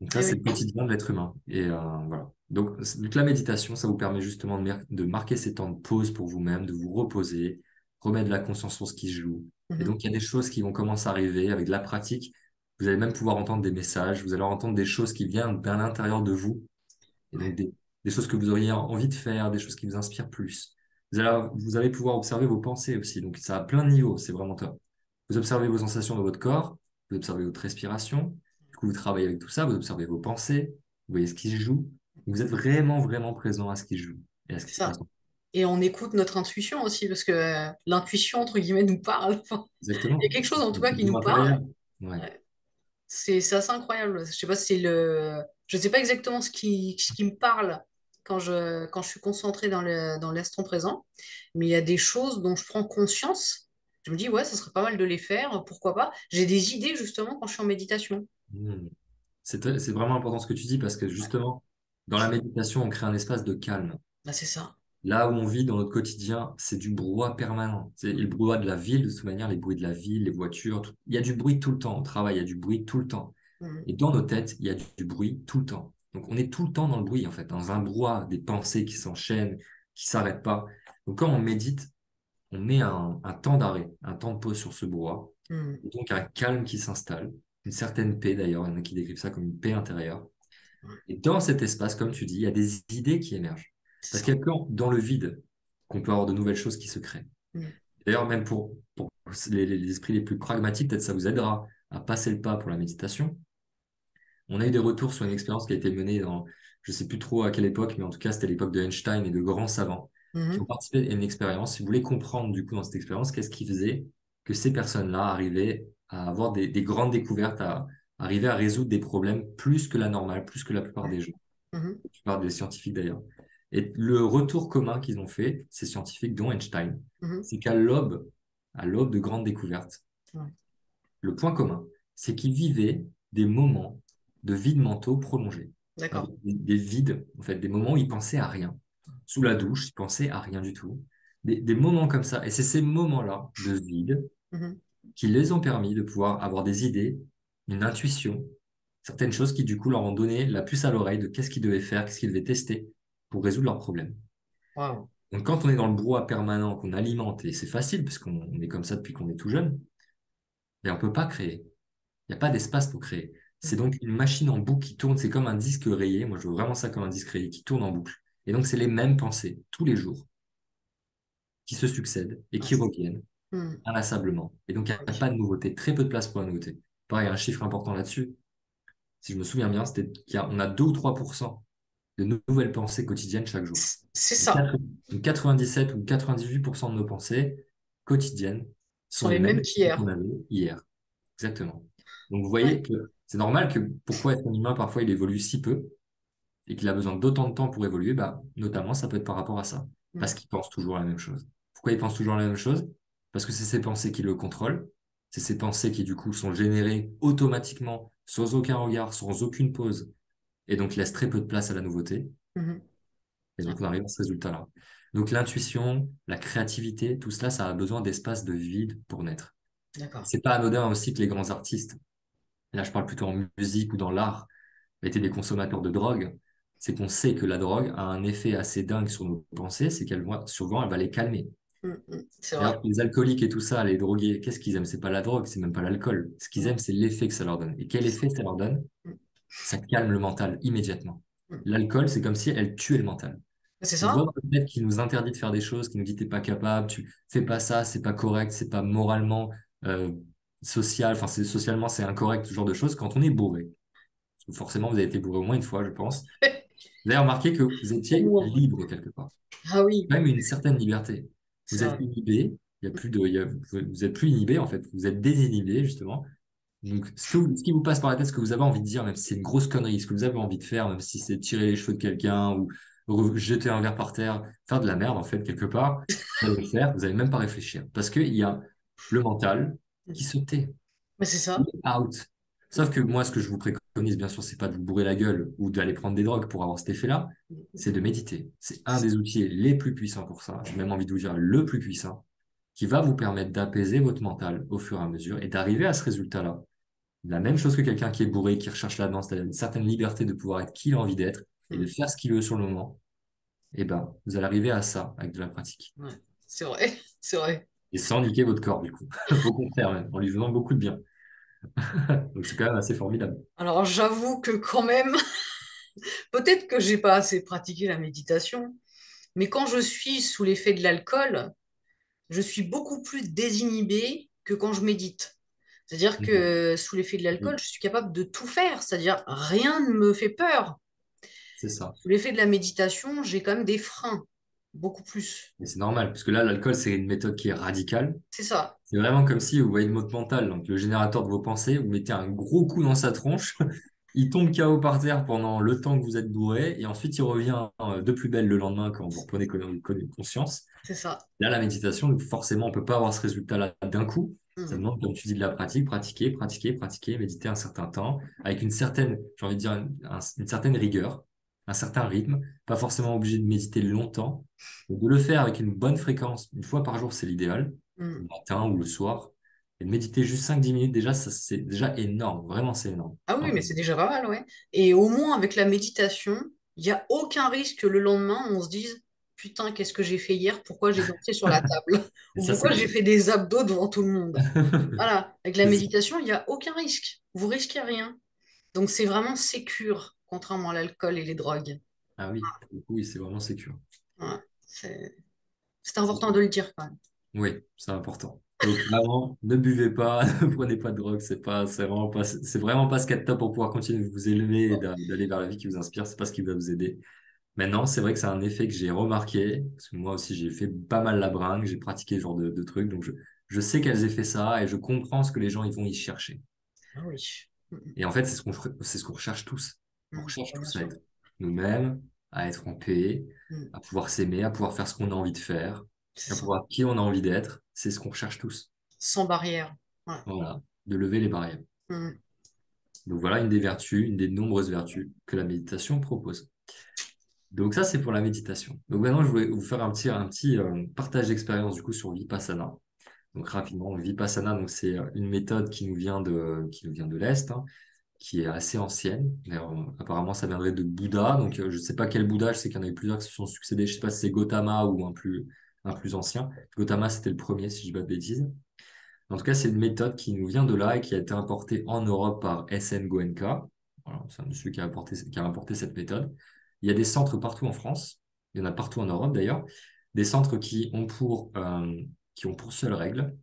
Donc ça, Et c'est oui. le quotidien de l'être humain. Et voilà. Donc la méditation, ça vous permet justement de marquer ces temps de pause pour vous-même, de vous reposer, remettre de la conscience sur ce qui se joue. Et Mhm. donc il y a des choses qui vont commencer à arriver avec de la pratique. Vous allez même pouvoir entendre des messages, vous allez entendre des choses qui viennent d'un l'intérieur de vous. Et donc Ouais. des choses que vous auriez envie de faire, des choses qui vous inspirent plus. Vous allez pouvoir observer vos pensées aussi. Donc ça a plein de niveaux, c'est vraiment top. Vous observez vos sensations dans votre corps, vous observez votre respiration. coup, vous travaillez avec tout ça, vous observez vos pensées, vous voyez ce qui se joue. Vous êtes vraiment, vraiment présent à ce qui se joue et à ce C'est qui se passe. ça. Et on écoute notre intuition aussi, parce que l'intuition, entre guillemets, nous parle. Enfin, il y a Exactement. quelque chose, en tout cas, C'est qui tout nous parle. matériel. Ouais. Ouais. C'est assez incroyable. Je sais pas si c'est le... Je sais pas exactement ce qui me parle quand je suis concentrée dans l'instant présent, mais il y a des choses dont je prends conscience. Je me dis, ouais, ça serait pas mal de les faire, pourquoi pas. J'ai des idées, justement, quand je suis en méditation. Hmm. C'est vraiment important ce que tu dis parce que justement, dans la méditation, on crée un espace de calme. Bah, c'est ça. Là où on vit dans notre quotidien, c'est du brouhaha permanent. C'est le brouhaha de la ville, de toute manière, les bruits de la ville, les voitures, il y a du bruit tout le temps. Au travail, il y a du bruit tout le temps. Mhm. Et dans nos têtes, il y a du bruit tout le temps. Donc on est tout le temps dans le bruit, en fait, dans un brouhaha, des pensées qui s'enchaînent, qui s'arrêtent pas. Donc quand on médite, on met un temps d'arrêt, un temps de pause sur ce brouhaha. Mhm. Et donc un calme qui s'installe, une certaine paix d'ailleurs, il y en a qui décrivent ça comme une paix intérieure. Ouais, Et dans cet espace, comme tu dis, il y a des idées qui émergent. c'est Parce ça. qu'il y a quand dans le vide qu'on peut avoir de nouvelles choses qui se créent. Mhm. D'ailleurs, même pour les esprits les plus pragmatiques, peut-être ça vous aidera à passer le pas pour la méditation. On a eu des retours sur une expérience qui a été menée dans, je sais plus trop à quelle époque, mais en tout cas, c'était l'époque de Einstein et de grands savants qui ont Mhm. participé à une expérience. Si vous voulez comprendre, du coup, dans cette expérience, qu'est-ce qui faisait que ces personnes-là arrivaient à avoir des grandes découvertes, à arriver à résoudre des problèmes plus que la normale, plus que la plupart Ouais. des gens, Mhm. la plupart des scientifiques d'ailleurs. Et le retour commun qu'ils ont fait, ces scientifiques, dont Einstein, Mhm. c'est à l'aube de grandes découvertes, Ouais. le point commun, c'est qu'ils vivaient des moments de vides mentaux prolongés. D'accord. Des vides, en fait, des moments où ils pensaient à rien. Sous la douche, ils pensaient à rien du tout. Des moments comme ça. Et c'est ces moments-là de vide Mhm. qui les ont permis de pouvoir avoir des idées, une intuition, certaines choses qui, du coup, leur ont donné la puce à l'oreille de qu'est-ce qu'ils devaient faire, qu'est-ce qu'ils devaient tester pour résoudre leurs problèmes. Waouh. Donc, quand on est dans le brouhaha permanent, qu'on alimente, et c'est facile, parce qu'on est comme ça depuis qu'on est tout jeune, et on peut pas créer. Il n'y a pas d'espace pour créer. C'est Mhm. donc une machine en boucle qui tourne. C'est comme un disque rayé. Moi, je vois vraiment ça comme un disque rayé qui tourne en boucle. Et donc, c'est les mêmes pensées tous les jours qui se succèdent et Ouais. qui reviennent Mhm. inlassablement. Et donc, il n'y a Oui. pas de nouveauté. Très peu de place pour la nouveauté. Pareil, un chiffre important là-dessus. Si je me souviens bien, c'était qu'on a 2 ou 3% de nouvelles pensées quotidiennes chaque jour. C'est Donc, ça. 97 ou 98% de nos pensées quotidiennes Ce sont sont les les mêmes mêmes que celles qu'on qu'hier. avait hier. Exactement. Donc, vous Ouais. voyez que c'est normal que pourquoi être un humain, parfois, il évolue si peu et qu'il a besoin d'autant de temps pour évoluer, bah, notamment, ça peut être par rapport à ça. Parce Mhm. qu'il pense toujours la même chose. Pourquoi il pense toujours la même chose? Parce que c'est ses pensées qui le contrôlent. C'est ses pensées qui, du coup, sont générées automatiquement, sans aucun regard, sans aucune pause, et donc laissent très peu de place à la nouveauté. Mhm. Et Ouais. donc, on arrive à ce résultat-là. Donc, l'intuition, la créativité, tout cela, ça a besoin d'espace de vide pour naître. D'accord. C'est pas anodin aussi que les grands artistes, là je parle plutôt en musique ou dans l'art, étaient des consommateurs de drogue. C'est qu'on sait que la drogue a un effet assez dingue sur nos pensées, c'est souvent elle va les calmer. Mhm. C'est vrai. D'ailleurs, les alcooliques et tout ça, les drogués, qu'est-ce qu'ils aiment? C'est pas la drogue, c'est même pas l'alcool. Ce qu'ils Mhm. aiment, c'est l'effet que ça leur donne. Et quel effet ça leur donne? Mhm. Ça calme le mental immédiatement. Mhm. L'alcool, c'est comme si elle tuait le mental. C'est On voit ça? dans le tête qui nous interdit de faire des choses, qui nous dit t'es pas capable, tu fais pas ça, c'est pas correct, c'est pas moralement euh, social, enfin c'est socialement c'est incorrect, ce genre de choses. Quand on est bourré, parce que forcément vous avez été bourré au moins une fois, je pense. Vous avez remarqué que vous Au étiez moins. libre quelque part. Ah oui, Même une certaine liberté. c'est Vous êtes vrai. inhibé, il y a plus de, il y a- vous êtes plus inhibé en fait, vous êtes désinhibé justement. Donc ce qui vous passe par la tête, ce que vous avez envie de dire, même si c'est une grosse connerie, ce que vous avez envie de faire, même si c'est tirer les cheveux de quelqu'un ou jeter un verre par terre, faire de la merde en fait quelque part, vous allez le faire, vous n'allez même pas réfléchir. Parce qu'il y a le mental qui se tait, Mais c'est il ça. est out. Sauf que moi, ce que je vous préconise, bien sûr, c'est pas de vous bourrer la gueule ou d'aller prendre des drogues pour avoir cet effet-là, c'est de méditer. C'est un des outils les plus puissants pour ça. J'ai même envie de vous dire le plus puissant, qui va vous permettre d'apaiser votre mental au fur et à mesure et d'arriver à ce résultat-là. La même chose que quelqu'un qui est bourré, qui recherche là-dedans, c'est-à-dire une certaine liberté de pouvoir être qui il a envie d'être et de Mhm. faire ce qu'il veut sur le moment. Et ben, vous allez arriver à ça avec de la pratique. Ouais. C'est vrai, c'est vrai. Et sans niquer votre corps, du coup. Au contraire, même, en lui faisant beaucoup de bien. Donc c'est quand même assez formidable. Alors j'avoue que quand même, peut-être que j'ai pas assez pratiqué la méditation, mais quand je suis sous l'effet de l'alcool, je suis beaucoup plus désinhibée que quand je médite. C'est-à-dire Mhm. que sous l'effet de l'alcool, Oui, je suis capable de tout faire. C'est-à-dire rien ne me fait peur. c'est ça. Sous l'effet de la méditation, j'ai quand même des freins, beaucoup plus. Et c'est normal, parce que là, l'alcool, c'est une méthode qui est radicale. C'est ça, C'est vraiment comme si vous voyez le mode mental, donc le générateur de vos pensées, vous mettez un gros coup dans sa tronche, il tombe KO par terre pendant le temps que vous êtes bourré, et ensuite il revient de plus belle le lendemain quand vous reprenez conscience. c'est ça. Là, la méditation, donc forcément, on peut pas avoir ce résultat-là d'un coup. Ça Mhm. demande, comme tu dis, de la pratique, pratiquer, pratiquer, pratiquer, méditer un certain temps, avec une certaine, j'ai envie de dire, une certaine rigueur, un certain rythme, pas forcément obligé de méditer longtemps, mais de le faire avec une bonne fréquence, une fois par jour, c'est l'idéal, le Mhm. matin ou le soir, et de méditer juste 5 10 minutes, déjà, ça, c'est déjà énorme, vraiment, c'est énorme. Ah oui, Enfin, mais c'est déjà pas mal, ouais. Et au moins, avec la méditation, il n'y a aucun risque que le lendemain, on se dise, putain, qu'est-ce que j'ai fait hier? Pourquoi j'ai dansé sur la table? et Ou ça, c'est pourquoi j'ai cool. fait des abdos devant tout le monde? Voilà, avec la C'est ça. méditation, il n'y a aucun risque. Vous risquez rien. Donc c'est vraiment sécure, contrairement à l'alcool et les drogues. Ah oui, pour le coup, oui, c'est vraiment sécure. Ouais, c'est important de le dire quand même. Oui, c'est important. Donc vraiment, ne buvez pas, ne prenez pas de drogue, c'est vraiment pas ce qu'il y a de top pour pouvoir continuer de vous élever et d'aller vers la vie qui vous inspire, c'est pas ce qui va vous aider. Maintenant, c'est vrai que c'est un effet que j'ai remarqué, parce que moi aussi j'ai fait pas mal la bringue, j'ai pratiqué ce genre de trucs, donc je sais quels effets ça a et je comprends ce que les gens ils vont y chercher. Ah oui. Mm, Et en fait, c'est ce qu'on recherche tous. On recherche ouais, bien tous à sûr. être nous-mêmes, à être en paix, Mm, à pouvoir s'aimer, à pouvoir faire ce qu'on a envie de faire, c'est à ça. pouvoir être qui on a envie d'être. C'est ce qu'on recherche tous. Sans barrière. Ouais. Voilà, de lever les barrières. Mm, Donc voilà une des vertus, une des nombreuses vertus que la méditation propose. Donc ça, c'est pour la méditation. Donc maintenant, je voulais vous faire un petit partage d'expérience du coup sur Vipassana. Donc rapidement, Vipassana, donc c'est une méthode qui nous vient de l'Est, hein, qui est assez ancienne. D'ailleurs, apparemment, ça viendrait de Bouddha. Donc je ne sais pas quel Bouddha, je sais qu'il y en a eu plusieurs qui se sont succédés. Je ne sais pas si c'est Gautama ou un plus ancien. Gautama, c'était le premier, si je dis pas de bêtises. En tout cas, c'est une méthode qui nous vient de là et qui a été importée en Europe par S.N. Goenka. Voilà, c'est un monsieur qui a importé cette méthode. Il y a des centres partout en France, il y en a partout en Europe d'ailleurs, des centres qui ont pour seule règle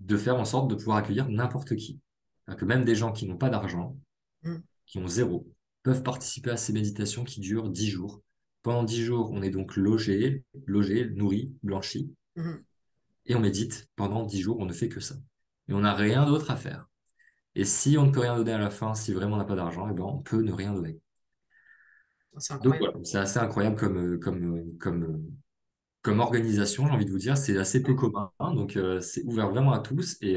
de faire en sorte de pouvoir accueillir n'importe qui. C'est-à-dire que même des gens qui n'ont pas d'argent, mm, qui ont zéro, peuvent participer à ces méditations qui durent 10 jours. Pendant 10 jours, on est donc logé, nourri, blanchi, mm. et on médite pendant 10 jours, on ne fait que ça. Et on n'a rien d'autre à faire. Et si on ne peut rien donner à la fin, si vraiment on n'a pas d'argent, eh ben, on peut ne rien donner. C'est Donc incroyable. voilà, c'est assez incroyable comme organisation, j'ai envie de vous dire. C'est assez peu commun, hein, donc c'est ouvert vraiment à tous. Et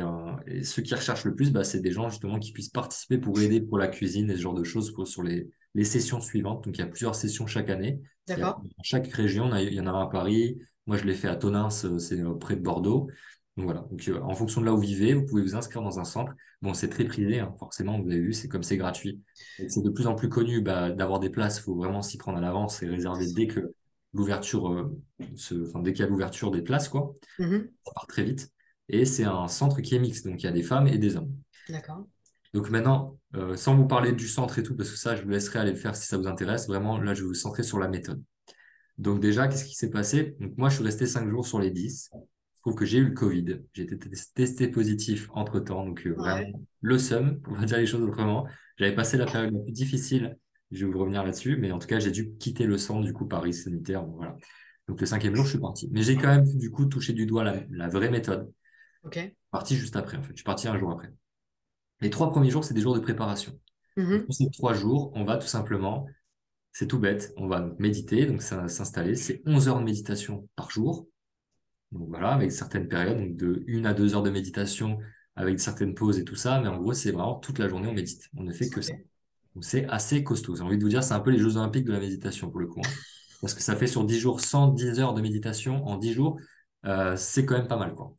ceux qui recherchent le plus, bah, c'est des gens justement qui puissent participer pour aider pour la cuisine et ce genre de choses sur les sessions suivantes. Donc il y a plusieurs sessions chaque année. D'accord? Dans chaque région, il y en a un à Paris. Moi, je l'ai fait à Tonins, c'est près de Bordeaux. Donc voilà. Donc en fonction de là où vous vivez, vous pouvez vous inscrire dans un centre. Bon, c'est très privé, hein, forcément, vous avez vu, c'est comme c'est gratuit. Et c'est de plus en plus connu, bah, d'avoir des places. Il faut vraiment s'y prendre à l'avance et réserver dès que l'ouverture enfin, dès qu'il y a l'ouverture des places, quoi, Mhm. ça part très vite. Et c'est un centre qui est mixte, donc il y a des femmes et des hommes. D'accord. Donc maintenant, sans vous parler du centre et tout, parce que ça, je vous laisserai aller le faire si ça vous intéresse. Vraiment, là, je vais vous centrer sur la méthode. Donc déjà, qu'est-ce qui s'est passé? Donc moi, je suis resté 5 jours sur les 10. Je trouve que j'ai eu le Covid. J'ai été testé positif entre-temps. Donc vraiment, Ouais. le seum, pour pas dire les choses autrement. J'avais passé la période la plus difficile. Je vais vous revenir là-dessus. Mais en tout cas, j'ai dû quitter le centre, du coup, par risque sanitaire. Bon, voilà. Donc le 5e jour, je suis parti. Mais j'ai quand même, du coup, touché du doigt la vraie méthode. Ok. Parti juste après, en fait. Je suis parti un jour après. Les 3 premiers jours, c'est des jours de préparation. Donc, Mhm. pour ces 3 jours, on va tout simplement, c'est tout bête, on va méditer, donc ça s'installer. C'est 11 heures de méditation par jour. Donc voilà, avec certaines périodes, donc de 1 à 2 heures de méditation, avec certaines pauses et tout ça. Mais en gros, c'est vraiment toute la journée, on médite. On ne fait que ça. Ok. Donc c'est assez costaud. J'ai envie de vous dire, c'est un peu les Jeux Olympiques de la méditation pour le coup, hein. Parce que ça fait sur 10 jours, 110 heures de méditation en 10 jours. C'est quand même pas mal, quoi.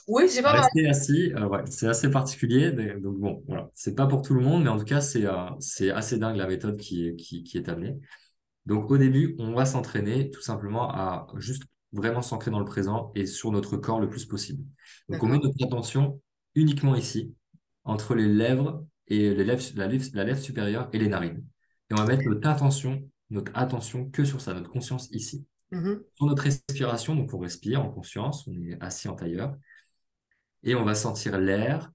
Oui, c'est pas mal. Rester assis, ouais, c'est assez particulier. Donc bon, voilà. C'est pas pour tout le monde, mais en tout cas, c'est assez dingue la méthode qui est amenée. Donc au début, on va s'entraîner tout simplement à juste vraiment s'ancrer dans le présent et sur notre corps le plus possible. Donc on met D'accord. notre attention uniquement ici, entre les lèvres et la lèvre supérieure et les narines. Et on va mettre notre attention que sur ça, notre conscience ici. Mhm. Sur notre respiration, donc on respire en conscience, on est assis en tailleur. et on va sentir l'air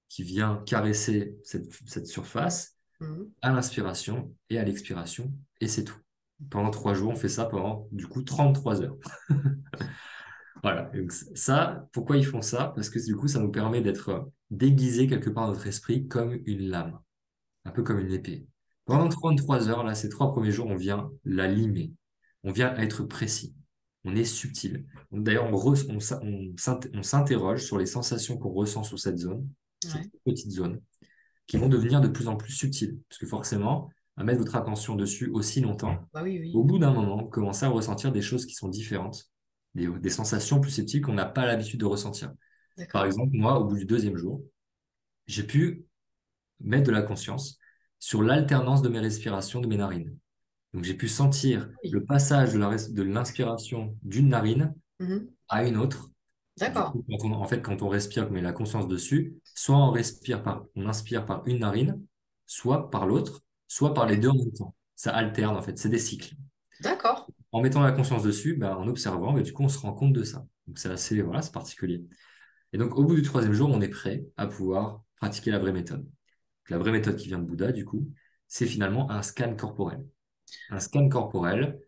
qui vient caresser cette surface Mhm. à l'inspiration et à l'expiration, et c'est tout. Pendant 3 jours, on fait ça pendant du coup 33 heures. Voilà. Donc, ça, pourquoi ils font ça? Parce que du coup, ça nous permet d'être déguisé quelque part dans notre esprit comme une lame, un peu comme une épée. Pendant D'accord. 33 heures, là, ces 3 premiers jours, on vient la limer. On vient être précis. On est subtil. D'ailleurs, on s'interroge sur les sensations qu'on ressent sur cette zone, cette Ouais. petite zone, qui vont devenir de plus en plus subtiles. Parce que forcément, à mettre votre attention dessus aussi longtemps, Bah oui, oui. au bout d'un moment, vous commencez à ressentir des choses qui sont différentes, des sensations plus subtiles qu'on n'a pas l'habitude de ressentir. Par D'accord. exemple, moi, au bout du 2e jour, j'ai pu mettre de la conscience sur l'alternance de mes respirations, de mes narines. Donc, j'ai pu sentir Oui. le passage de l'inspiration d'une narine Mhm. à une autre. Du D'accord. coup, en fait, quand on respire, qu'on met la conscience dessus, soit on inspire par une narine, soit par l'autre, soit par les deux en même temps. Ça alterne, en fait, c'est des cycles. D'accord. En mettant la conscience dessus, bah, en observant, bah, du coup, on se rend compte de ça. Donc, c'est assez, voilà, c'est particulier. Et donc, au bout du 3e jour, on est prêt à pouvoir pratiquer la vraie méthode. La vraie méthode qui vient de Bouddha, du coup, c'est finalement un scan corporel. Un scan corporel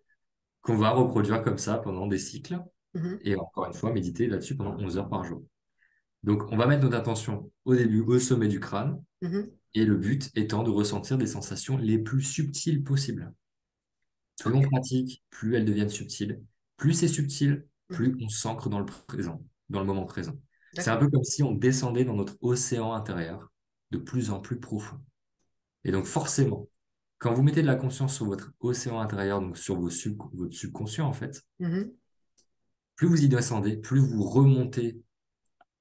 qu'on va reproduire comme ça pendant des cycles. Mhm. Et encore une fois, méditer là-dessus pendant 11 heures par jour. Donc, on va mettre notre attention au début, au sommet du crâne, Mhm. et le but étant de ressentir des sensations les plus subtiles possibles. Plus Ok. on pratique, plus elles deviennent subtiles. Plus c'est subtil, Mhm. plus on s'ancre dans le présent, dans le moment présent. C'est un D'accord. peu comme si on descendait dans notre océan intérieur, de plus en plus profond. Et donc forcément, quand vous mettez de la conscience sur votre océan intérieur, donc sur votre subconscient en fait, Mhm. plus vous y descendez, plus vous remontez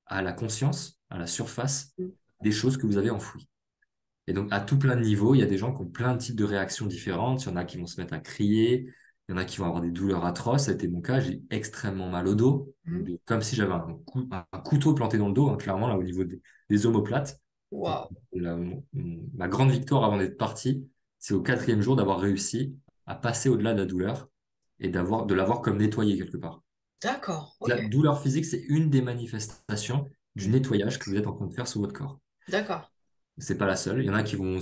à la conscience, à la surface Mhm. des choses que vous avez enfouies. Et donc, à tout plein de niveaux, il y a des gens qui ont plein de types de réactions différentes. Il y en a qui vont se mettre à crier, il y en a qui vont avoir des douleurs atroces. Ça a été mon cas, j'ai extrêmement mal au dos, Mhm. comme si j'avais un couteau planté dans le dos, hein, clairement, là, au niveau des omoplates. Donc, Waouh. ma grande victoire avant d'être parti, c'est au 4e jour d'avoir réussi à passer au-delà de la douleur et de l'avoir comme nettoyé quelque part. D'accord. La Ok. douleur physique, c'est une des manifestations du Mhm. nettoyage que vous êtes en train de faire sur votre corps. D'accord. C'est pas la seule. Il y en a qui vont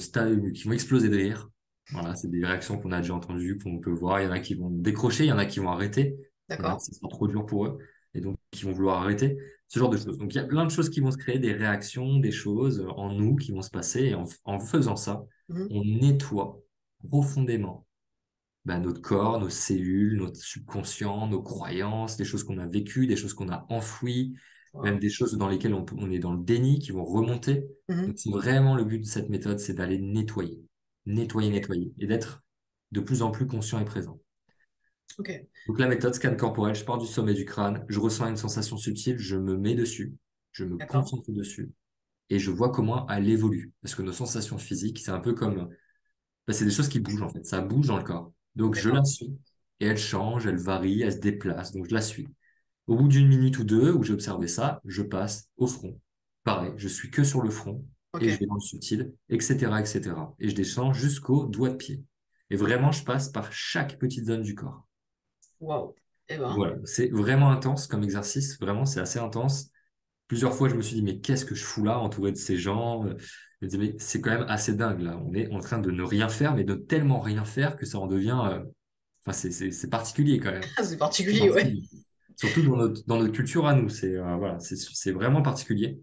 exploser de rire. Voilà, c'est des réactions qu'on a déjà entendues, qu'on peut voir. Il y en a qui vont décrocher, il y en a qui vont arrêter, il y en a D'accord. qui ce sera trop dur pour eux et donc qui vont vouloir arrêter. Ce genre de choses. Donc il y a plein de choses qui vont se créer, des réactions, des choses en nous qui vont se passer. Et en faisant ça, Mhm. on nettoie profondément notre corps, nos cellules, notre subconscient, nos croyances, des choses qu'on a vécues, des choses qu'on a enfouies, même Waouh. des choses dans lesquelles on est dans le déni qui vont remonter. Donc, Mhm. c'est vraiment le but de cette méthode, c'est d'aller nettoyer, nettoyer, Ok. nettoyer, et d'être de plus en plus conscient et présent. Ok. Donc, la méthode scan corporel, je pars du sommet du crâne, je ressens une sensation subtile, je me mets dessus, je me D'accord. concentre dessus, et je vois comment elle évolue. Parce que nos sensations physiques, c'est un peu comme c'est des choses qui bougent en fait, ça bouge dans le corps. Donc je D'accord. la suis et elle change, elle varie, elle se déplace, donc je la suis. Au bout d'une minute ou deux où j'ai observé ça, je passe au front. Pareil, je suis que sur le front et je Ok. vais dans le subtil, etc., etc. Et je descends jusqu'au doigt de pied. Et vraiment, je passe par chaque petite zone du corps. Waouh. Eh ben. Voilà, c'est vraiment intense comme exercice, vraiment, c'est assez intense. Plusieurs fois, je me suis dit, mais qu'est-ce que je fous là, entouré de ces gens? Je me disais, mais c'est quand même assez dingue, là. On est en train de ne rien faire, mais de tellement rien faire que ça en devient... Enfin, c'est particulier quand même. C'est C'est particulier, ouais. particulier. Surtout dans notre culture à nous. Voilà, c'est vraiment particulier.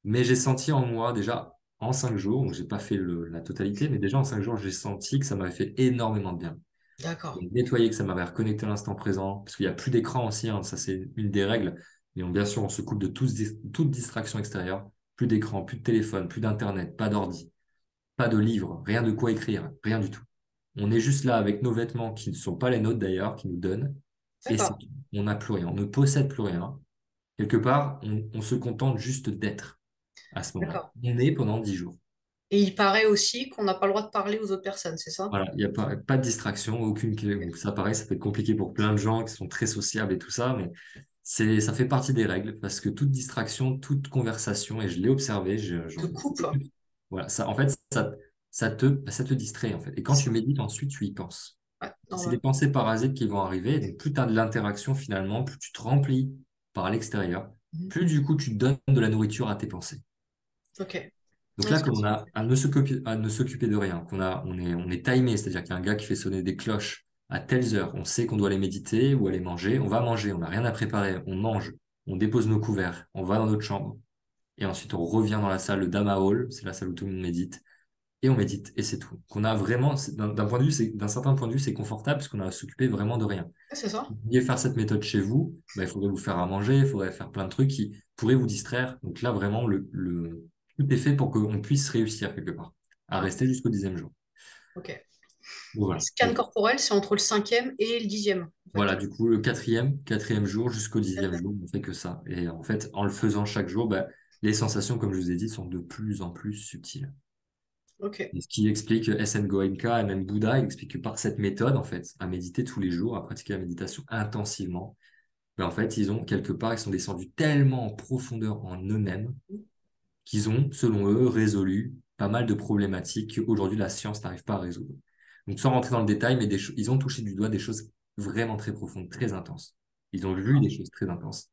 Mais j'ai senti en moi, déjà, en 5 jours, donc j'ai pas fait la totalité, mais déjà en 5 jours, j'ai senti que ça m'avait fait énormément de bien. D'accord. Donc, nettoyer, que ça m'avait reconnecté à l'instant présent, parce qu'il n'y a plus d'écran aussi, hein, ça c'est une des règles. Mais bien sûr, on se coupe de toute distraction extérieure. Plus d'écran, plus de téléphone, plus d'internet, pas d'ordi, pas de livre, rien de quoi écrire, rien du tout. On est juste là avec nos vêtements qui ne sont pas les nôtres d'ailleurs, qui nous donnent, et c'est D'accord. tout. On n'a plus rien, on ne possède plus rien. Quelque part, on se contente juste d'être à ce moment-là. D'accord. On est pendant 10 jours. Et il paraît aussi qu'on n'a pas le droit de parler aux autres personnes, c'est ça? Voilà, il n'y a pas de distraction, aucune. Donc ça, pareil, ça peut être compliqué pour plein de gens qui sont très sociables et tout ça, mais ça fait partie des règles parce que toute distraction, toute conversation, et je l'ai observé, Te j'en ai coupe. discuté. Voilà, ça, en fait, ça te distrait, en fait. Et quand tu Ça. médites, ensuite, tu y penses. Ouais, C'est des normal. pensées parasites qui vont arriver. Donc, plus tu as de l'interaction, finalement, plus tu te remplis par l'extérieur, Mhm. plus du coup tu donnes de la nourriture à tes pensées. Ok. Donc Ouais, là, c'est comme on ça. a à ne s'occuper de rien, on est timé, c'est-à-dire qu'il y a un gars qui fait sonner des cloches à telles heures, on sait qu'on doit aller méditer ou aller manger, on va manger, on n'a rien à préparer, on mange, on dépose nos couverts, on va dans notre chambre, et ensuite on revient dans la salle, le Dhamma Hall, c'est la salle où tout le monde médite, et on médite, et c'est tout. Qu'on a vraiment, d'un point de vue, d'un certain point de vue, c'est confortable parce qu'on a à s'occuper vraiment de rien. Ouais, c'est ça. Vous pouviez faire cette méthode chez vous, bah, il faudrait vous faire à manger, il faudrait faire plein de trucs qui pourraient vous distraire. Donc là, vraiment, tout est fait pour qu'on puisse réussir quelque part, à Ouais. rester jusqu'au 10e jour. Ok. Donc Les voilà. scans corporels, c'est entre le cinquième et le dixième, en Voilà, fait. du coup, le quatrième jour jusqu'au 10e jour, on fait que ça. Et en fait, en le faisant chaque jour, bah, les sensations, comme je vous ai dit, sont de plus en plus subtiles. Ok. Et ce qui explique SN Goenka et même Bouddha, il explique que par cette méthode, en fait, à méditer tous les jours, à pratiquer la méditation intensivement, ben en fait, quelque part, ils sont descendus tellement en profondeur en eux-mêmes qu'ils ont, selon eux, résolu pas mal de problématiques qu'aujourd'hui la science n'arrive pas à résoudre. Donc, sans rentrer dans le détail, mais ils ont touché du doigt des choses vraiment très profondes, très intenses. Ils ont vu des choses très intenses,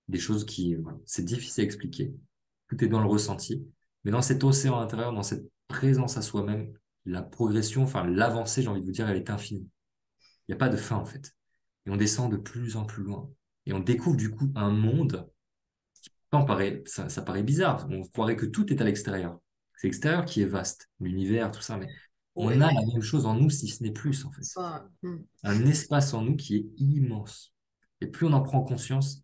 des choses qui, voilà, c'est difficile à expliquer. Tout est dans le ressenti, mais dans cet océan intérieur, dans cette présence à soi-même, la progression, enfin l'avancée, j'ai envie de vous dire, elle est infinie. Il n'y a pas de fin en fait. Et on descend de plus en plus loin. Et on découvre du coup un monde. Ça paraît bizarre. On croirait que tout est à l'extérieur. C'est l'extérieur qui est vaste, l'univers, tout ça, mais on Ouais, a la même chose en nous, si ce n'est plus, en fait. ça. Un espace en nous qui est immense. Et plus on en prend conscience,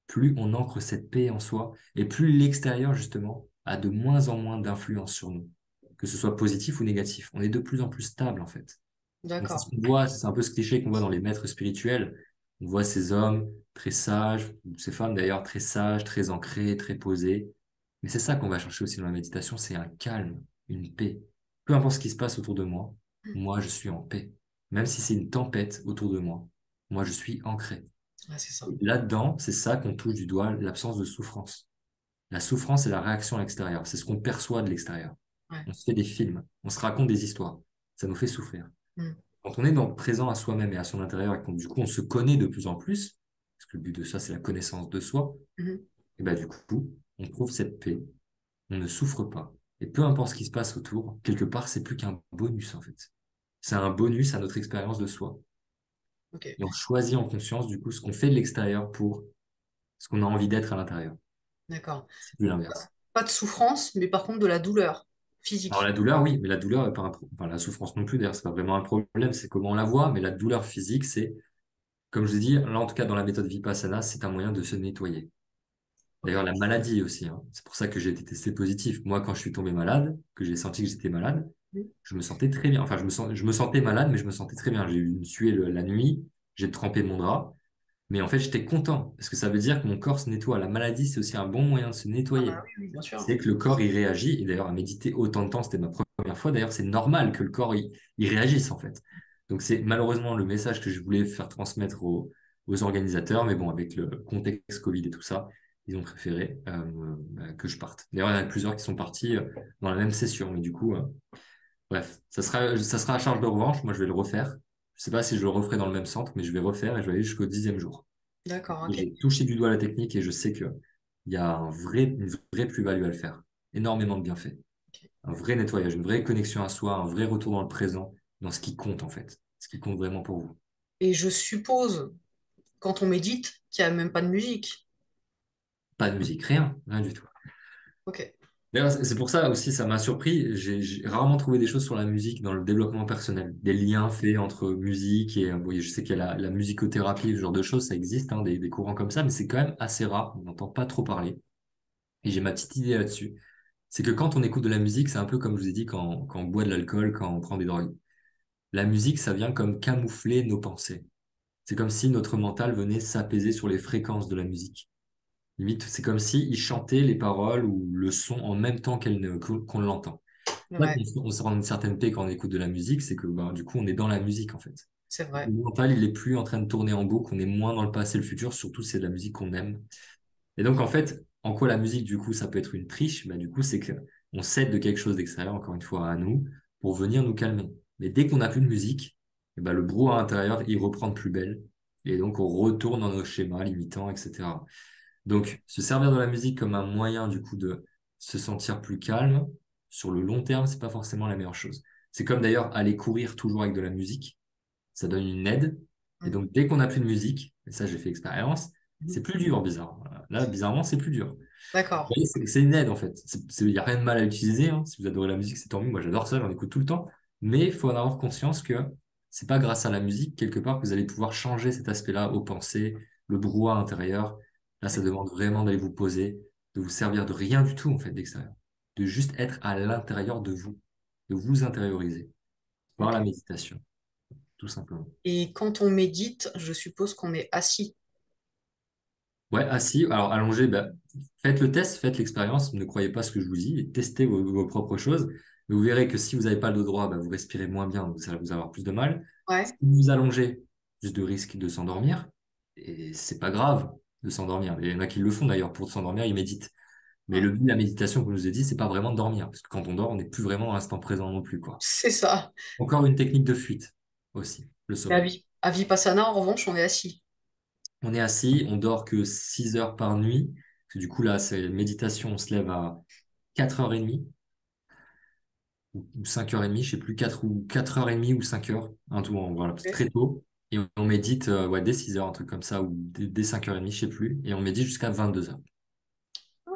plus on ancre cette paix en soi, et plus l'extérieur, justement, a de moins en moins d'influence sur nous, que ce soit positif ou négatif. On est de plus en plus stable, en fait. Donc, c'est ce D'accord. qu'on voit, c'est un peu ce cliché qu'on voit dans les maîtres spirituels. On voit ces hommes très sages, ou ces femmes d'ailleurs très sages, très ancrées, très posées. Mais c'est ça qu'on va chercher aussi dans la méditation, c'est un calme, une paix. Peu importe ce qui se passe autour de moi je suis en paix. Même si c'est une tempête autour de moi je suis ancré. Ouais, c'est ça. Et là-dedans, c'est ça qu'on touche du doigt, l'absence de souffrance. La souffrance, c'est la réaction à l'extérieur. C'est ce qu'on perçoit de l'extérieur. Ouais. On se fait des films, on se raconte des histoires. Ça nous fait souffrir. Mm. Quand on est présent à soi-même et à son intérieur et qu'on du coup on se connaît de plus en plus, parce que le but de ça c'est la connaissance de soi, Mhm. et ben du coup on trouve cette paix, on ne souffre pas. Et peu importe ce qui se passe autour, quelque part c'est plus qu'un bonus en fait. C'est un bonus à notre expérience de soi. Ok. Et on choisit en conscience du coup ce qu'on fait de l'extérieur pour ce qu'on a envie d'être à l'intérieur. D'accord. C'est plus l'inverse. Pas de souffrance, mais par contre de la douleur Alors physique. la douleur, oui, mais la douleur est pas enfin, la souffrance non plus, d'ailleurs, c'est pas vraiment un problème, c'est comment on la voit, mais la douleur physique, c'est, comme je l'ai dit, là en tout cas dans la méthode Vipassana, c'est un moyen de se nettoyer. Ok. D'ailleurs, la maladie aussi, hein. C'est pour ça que j'ai été testé positif. Moi, quand je suis tombé malade, que j'ai senti que j'étais malade, Mhm. je me sentais très bien. Enfin, je me sentais malade, mais je me sentais très bien. J'ai eu une suée la nuit, j'ai trempé mon drap, mais en fait, j'étais content parce que ça veut dire que mon corps se nettoie. La maladie, c'est aussi un bon moyen de se Ah bah nettoyer. oui, oui, bien sûr. C'est que le corps, il réagit. Et d'ailleurs, à méditer autant de temps, c'était ma première fois. D'ailleurs, c'est normal que le corps, il réagisse, en fait. Donc, c'est malheureusement le message que je voulais faire transmettre aux organisateurs. Mais bon, avec le contexte Covid et tout ça, ils ont préféré que je parte. D'ailleurs, il y en a plusieurs qui sont partis dans la même session. Mais du coup, bref, ça sera à charge de revanche. Moi, je vais le refaire. Je sais pas si je le referai dans le même centre, mais je vais refaire et je vais aller jusqu'au 10e jour. D'accord, ok. J'ai touché du doigt la technique et je sais que il y a une vraie plus-value à le faire. Énormément de bienfaits. Ok. Un vrai nettoyage, une vraie connexion à soi, un vrai retour dans le présent, dans ce qui compte en fait. Ce qui compte vraiment pour vous. Et je suppose, quand on médite, qu'il n'y a même pas de musique. Pas de musique, rien, rien du tout. Ok. D'ailleurs, c'est pour ça aussi, ça m'a surpris. J'ai rarement trouvé des choses sur la musique dans le développement personnel. Des liens faits entre musique et, bon, je sais qu'il y a la musicothérapie, ce genre de choses, ça existe, hein, des courants comme ça, mais c'est quand même assez rare. On n'entend pas trop parler. Et j'ai ma petite idée là-dessus. C'est que quand on écoute de la musique, c'est un peu comme je vous ai dit quand on boit de l'alcool, quand on prend des drogues. La musique, ça vient comme camoufler nos pensées. C'est comme si notre mental venait s'apaiser sur les fréquences de la musique. Limite, c'est comme si il chantait les paroles ou le son en même temps qu'on l'entend. Là Ouais, qu'on se rend une certaine paix quand on écoute de la musique, c'est que ben, du coup, on est dans la musique en fait. c'est Le vrai. mental, il est plus en train de tourner en boucle, on est moins dans le passé et le futur, surtout si c'est de la musique qu'on aime. Et donc, en fait, en quoi la musique, du coup, ça peut être une triche? Bah, du coup, c'est que on s'aide de quelque chose d'extérieur, encore une fois, à nous, pour venir nous calmer. Mais dès qu'on n'a plus de musique, eh ben, le brouhaha intérieur, il reprend de plus belle. Et donc, on retourne dans nos schémas limitants, etc. Donc, se servir de la musique comme un moyen, du coup, de se sentir plus calme, sur le long terme, c'est pas forcément la meilleure chose. C'est comme d'ailleurs aller courir toujours avec de la musique. Ça donne une aide. Et Mhm. donc, dès qu'on n'a plus de musique, et ça, j'ai fait expérience, Mhm. c'est plus dur, bizarre. Là, bizarrement, c'est plus dur. D'accord. Vous voyez, c'est une aide, en fait. Il n'y a rien de mal à utiliser, hein. Si vous adorez la musique, c'est tant mieux. Moi, j'adore ça, j'en écoute tout le temps. Mais il faut en avoir conscience que c'est pas grâce à la musique, quelque part, que vous allez pouvoir changer cet aspect-là aux pensées, le brouhaha intérieur. Là, ça demande vraiment d'aller vous poser, de vous servir de rien du tout, en fait, d'extérieur. De juste être à l'intérieur de vous intérioriser par Ok. la méditation, tout simplement. Et quand on médite, je suppose qu'on est assis. Ouais, assis, alors allongé, bah, faites le test, faites l'expérience, ne croyez pas ce que je vous dis, et testez vos propres choses. Mais vous verrez que si vous n'avez pas le dos droit, bah, vous respirez moins bien, donc ça va vous avoir plus de mal. Si Ouais. vous allongez, plus de risque de s'endormir, et c'est pas grave de s'endormir. Il y en a qui le font d'ailleurs, pour s'endormir, ils méditent. Mais Ouais. le but de la méditation, comme je vous ai dit, c'est pas vraiment de dormir, parce que quand on dort, on n'est plus vraiment dans l'instant présent non plus, quoi. C'est ça. Encore une technique de fuite aussi, le La sommeil. vie. À Vipassana, en revanche, on est assis. On est assis, on dort que 6 heures par nuit. Parce que du coup, là, c'est méditation, on se lève à 4h30 ou 5h30, je sais plus, 4h30 ou 5h, un tout, voilà, c'est Ok. très tôt. Et on médite ouais, dès 6h, un truc comme ça, ou dès 5h30, je sais plus. Et on médite jusqu'à 22h. Ah,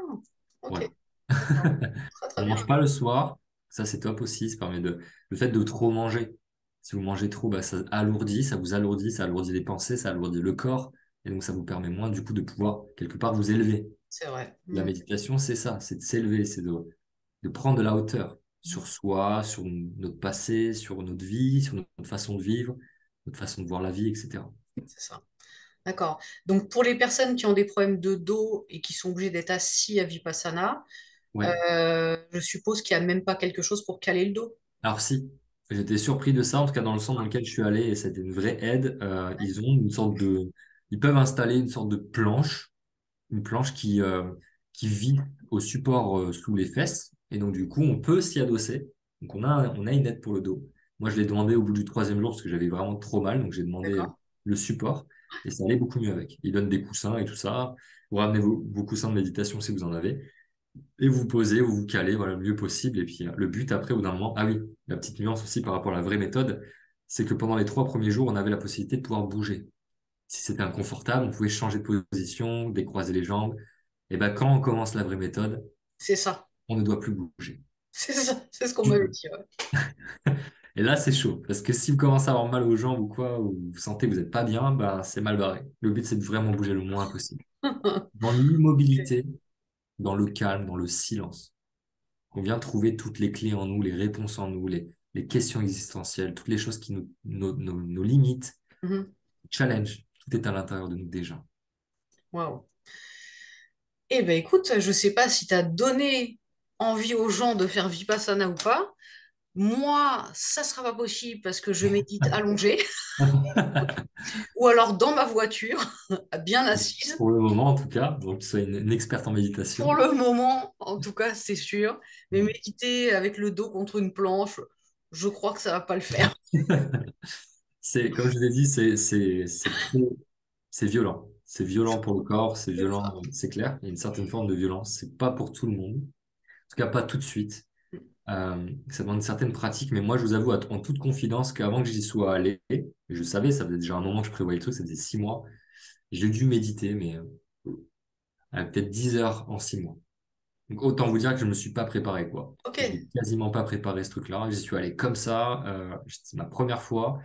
ok. Voilà. D'accord. Très, On très bien. mange pas le soir, ça c'est top aussi, ça permet le fait de trop manger. Si vous mangez trop, bah, ça alourdit les pensées, ça alourdit le corps, et donc ça vous permet moins du coup de pouvoir quelque part vous élever. C'est vrai. La Mm. méditation, c'est ça, c'est de s'élever, c'est de prendre de la hauteur sur soi, sur notre passé, sur notre vie, sur notre façon de vivre, notre façon de voir la vie, etc. C'est ça. D'accord. Donc, pour les personnes qui ont des problèmes de dos et qui sont obligées d'être assis à Vipassana, Ouais. je suppose qu'il n'y a même pas quelque chose pour caler le dos. Alors si, j'étais surpris de ça, en tout cas dans le centre dans lequel je suis allé, et c'était une vraie aide. Ils ont une sorte ils peuvent installer une sorte de planche, une planche qui vit au support sous les fesses, et donc du coup on peut s'y adosser. Donc on a une aide pour le dos. Moi je l'ai demandé au bout du troisième jour parce que j'avais vraiment trop mal, donc j'ai demandé D'accord. le support, et ça allait beaucoup mieux avec. Ils donnent des coussins et tout ça. Vous ramenez vos coussins de méditation si vous en avez. Et vous posez, vous vous calez, voilà, le mieux possible. Et puis le but après, au bout d'un moment, ah oui, la petite nuance aussi par rapport à la vraie méthode, c'est que pendant les 3 premiers jours, on avait la possibilité de pouvoir bouger. Si c'était inconfortable, on pouvait changer de position, décroiser les jambes. Et ben quand on commence la vraie méthode, C'est ça. on ne doit plus bouger. C'est ça. C'est ce qu'on Du m'avait tout. dit. Ouais. Et là, c'est chaud. Parce que si vous commencez à avoir mal aux jambes ou quoi, ou vous sentez que vous n'êtes pas bien, ben, c'est mal barré. Le but, c'est de vraiment bouger le moins possible. Dans l'immobilité, dans le calme, dans le silence. On vient trouver toutes les clés en nous, les réponses en nous, les questions existentielles, toutes les choses qui nos limites, Mhm. challenge. Tout est à l'intérieur de nous déjà. Waouh. Eh ben écoute, je sais pas si tu as donné envie aux gens de faire Vipassana ou pas. Moi, ça sera pas possible parce que je médite allongée ou alors dans ma voiture, bien assise. Pour le moment, en tout cas, donc tu sois une experte en Pour méditation. le moment, en tout cas, c'est sûr. Mais Mm. méditer avec le dos contre une planche, je crois que ça va pas le faire. Comme je vous ai dit, c'est violent. C'est violent pour le corps, c'est C'est ça. violent, c'est clair. Il y a une certaine forme de violence. C'est pas pour tout le monde. En tout cas, pas tout de suite. Ça demande une certaine pratique, mais moi, je vous avoue en toute confidence qu'avant que j'y sois allé, et je savais, ça faisait déjà un moment que je prévoyais le truc, ça faisait 6 mois, j'ai dû méditer, mais peut-être 10 heures en 6 mois. Donc, autant vous dire que je ne me suis pas préparé, quoi. Ok, Je n'ai quasiment pas préparé ce truc-là. J'y suis allé comme ça. C'est ma première fois,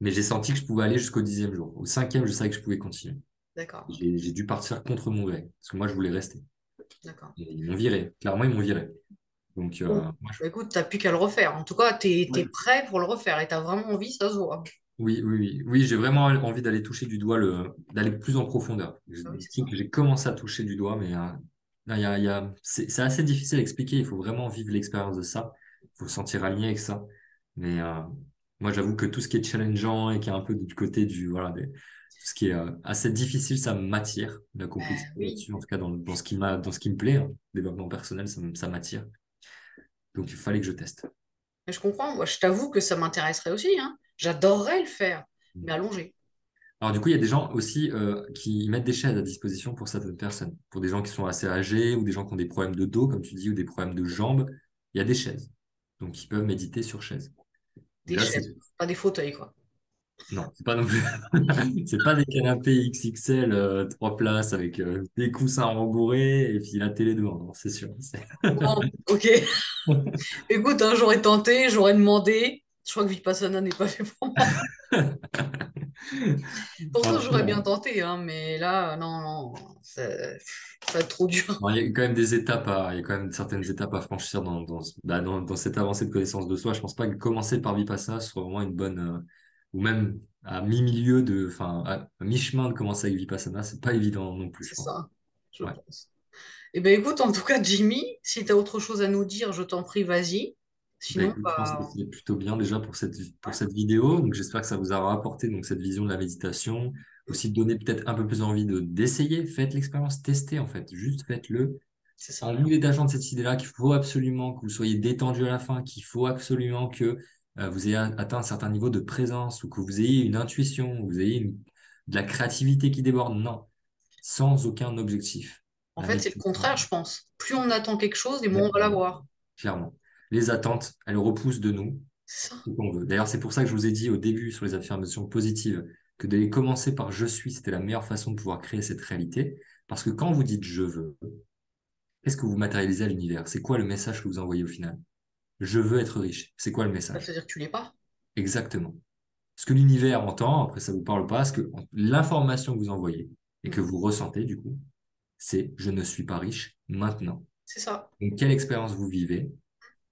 mais j'ai senti que je pouvais aller jusqu'au 10e jour. Au 5e, je savais que je pouvais continuer. d'accord, J'ai dû partir contre mon gré, parce que moi, je voulais rester. d'accord. Et ils m'ont viré. Clairement, ils m'ont viré. Donc, Bon, moi, bah écoute, t'as plus qu'à le refaire. En tout cas, t'es ouais. prêt pour le refaire et t'as vraiment envie, ça se voit. Oui, oui, oui. Oui, j'ai vraiment envie d'aller toucher du doigt d'aller plus en profondeur. Ah oui, c'est Truc ça. que j'ai commencé à toucher du doigt, mais là, c'est assez difficile à expliquer. Il faut vraiment vivre l'expérience de ça. Il faut se sentir aligné avec ça. Mais moi, j'avoue que tout ce qui est challengeant et qui est un peu du côté tout ce qui est assez difficile, ça m'attire. La complexité Oui, là-dessus, en tout cas dans ce qui me plaît, hein. Développement personnel, ça m'attire. Donc, il fallait que je teste. mais je comprends. Moi, je t'avoue que ça m'intéresserait aussi, hein. J'adorerais le faire, mais allongé. Alors du coup, il y a des gens aussi qui mettent des chaises à disposition pour certaines personnes. Pour des gens qui sont assez âgés ou des gens qui ont des problèmes de dos, comme tu dis, ou des problèmes de jambes, il y a des chaises. Donc ils peuvent méditer sur chaise. Des Déjà, chaises, pas des fauteuils, quoi. non, c'est pas non plus. C'est pas des canapés XXL 3 places avec des coussins rembourrés et puis la télé devant, non, c'est sûr. Bon, ok. Écoute, hein, j'aurais tenté, j'aurais demandé. Je crois que Vipassana n'est pas fait pour moi. Pourtant, Après, j'aurais bien tenté, hein, mais là, non, non, ça va être trop dur. bon, il y a quand même des étapes il y a quand même certaines étapes à franchir dans cette avancée de connaissance de soi. Je pense pas que commencer par Vipassana soit vraiment une bonne, ou même à mi-milieu enfin, à mi-chemin de commencer avec Vipassana, c'est pas évident non plus, je C'est pense. ça, je Ouais. pense. Eh bien, écoute, en tout cas, Jimmy, si tu as autre chose à nous dire, je t'en prie, vas-y. Bah, Sinon, écoute, je pense que bah, c'est plutôt bien déjà pour ouais, cette vidéo. Donc, j'espère que ça vous aura apporté donc, cette vision de la méditation. Aussi, donner peut-être un peu plus envie d'essayer. Faites l'expérience, testez en fait. Juste faites-le. c'est ça. En d'agent de cette idée-là qu'il faut absolument que vous soyez détendu à la fin, qu'il faut absolument que vous ayez atteint un certain niveau de présence ou que vous ayez une intuition, vous ayez de la créativité qui déborde. Non, sans aucun objectif. En La fait, c'est le méditation, contraire, je pense. Plus on attend quelque chose, et moins on va exactement, l'avoir. clairement. Les attentes, elles repoussent de nous C'est ça. ce qu'on veut. D'ailleurs, c'est pour ça que je vous ai dit au début sur les affirmations positives que d'aller commencer par je suis, c'était la meilleure façon de pouvoir créer cette réalité. Parce que quand vous dites je veux, qu'est-ce que vous matérialisez à l'univers? C'est quoi le message que vous envoyez au final? Je veux être riche. C'est quoi le Ça veut message? dire que tu l'es pas. Exactement. Ce que l'univers entend, après ça vous parle pas, ce que l'information que vous envoyez et que Mm. vous ressentez du coup, c'est je ne suis pas riche maintenant. C'est ça. Donc quelle expérience vous vivez?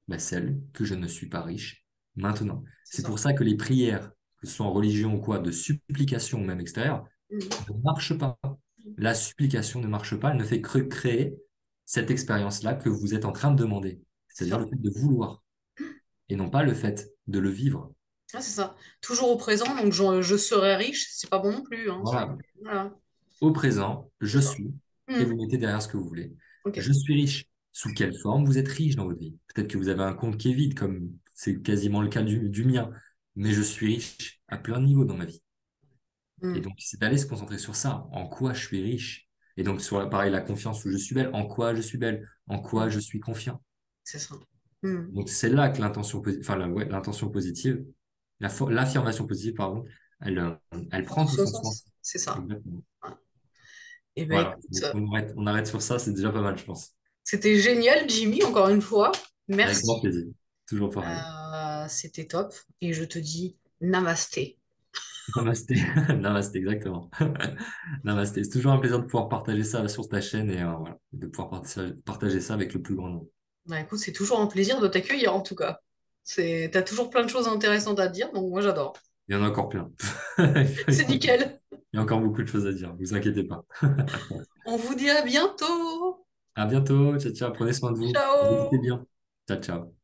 Ben, celle que je ne suis pas riche maintenant. C'est C'est ça. pour ça que les prières, que ce soit en religion ou quoi, de supplication ou même extérieure, Mm. ne marchent pas. La supplication ne marche pas, elle ne fait que créer cette expérience-là que vous êtes en train de demander. C'est C'est-à-dire ça. le fait de vouloir et non pas le fait de le vivre. Ah, c'est ça. Toujours au présent, donc je serai riche, c'est pas bon non plus, hein. Voilà. Voilà, Au présent, c'est je ça. suis, et Mm. vous mettez derrière ce que vous voulez. Ok, Je suis riche. Sous quelle forme vous êtes riche dans votre vie? Peut-être que vous avez un compte qui est vide, comme c'est quasiment le cas du mien, mais je suis riche à plein de niveaux dans ma vie. Et Mm. donc, c'est d'aller se concentrer sur ça. En quoi je suis riche? Et donc, sur, pareil, la confiance où je suis belle. En quoi je suis belle? En quoi Mm. je suis confiant? C'est ça. Mm. Donc, c'est là que l'intention positive, l'affirmation positive, pardon, elle Prends prend tout tout son son sens. sens, c'est ça. Exactement. Ouais. Eh ben Voilà. écoute, Donc, on arrête sur ça, c'est déjà pas mal, je pense. c'était génial, Jimmy, encore une fois. Avec grand Merci. plaisir. Toujours pareil. C'était top. Et je te dis namasté. Namasté. Namasté, exactement. Namasté. C'est toujours un plaisir de pouvoir partager ça sur ta chaîne et voilà, de pouvoir partager ça avec le plus grand nombre. Bah écoute, c'est toujours un plaisir de t'accueillir en tout cas. T'as toujours plein de choses intéressantes à dire, donc moi j'adore. Il y en a encore plein. C'est nickel. Il y a encore beaucoup de choses à dire, vous inquiétez pas. On vous dit à bientôt. À bientôt, ciao, ciao, prenez soin de vous. Méditez Ciao. bien. Ciao, ciao.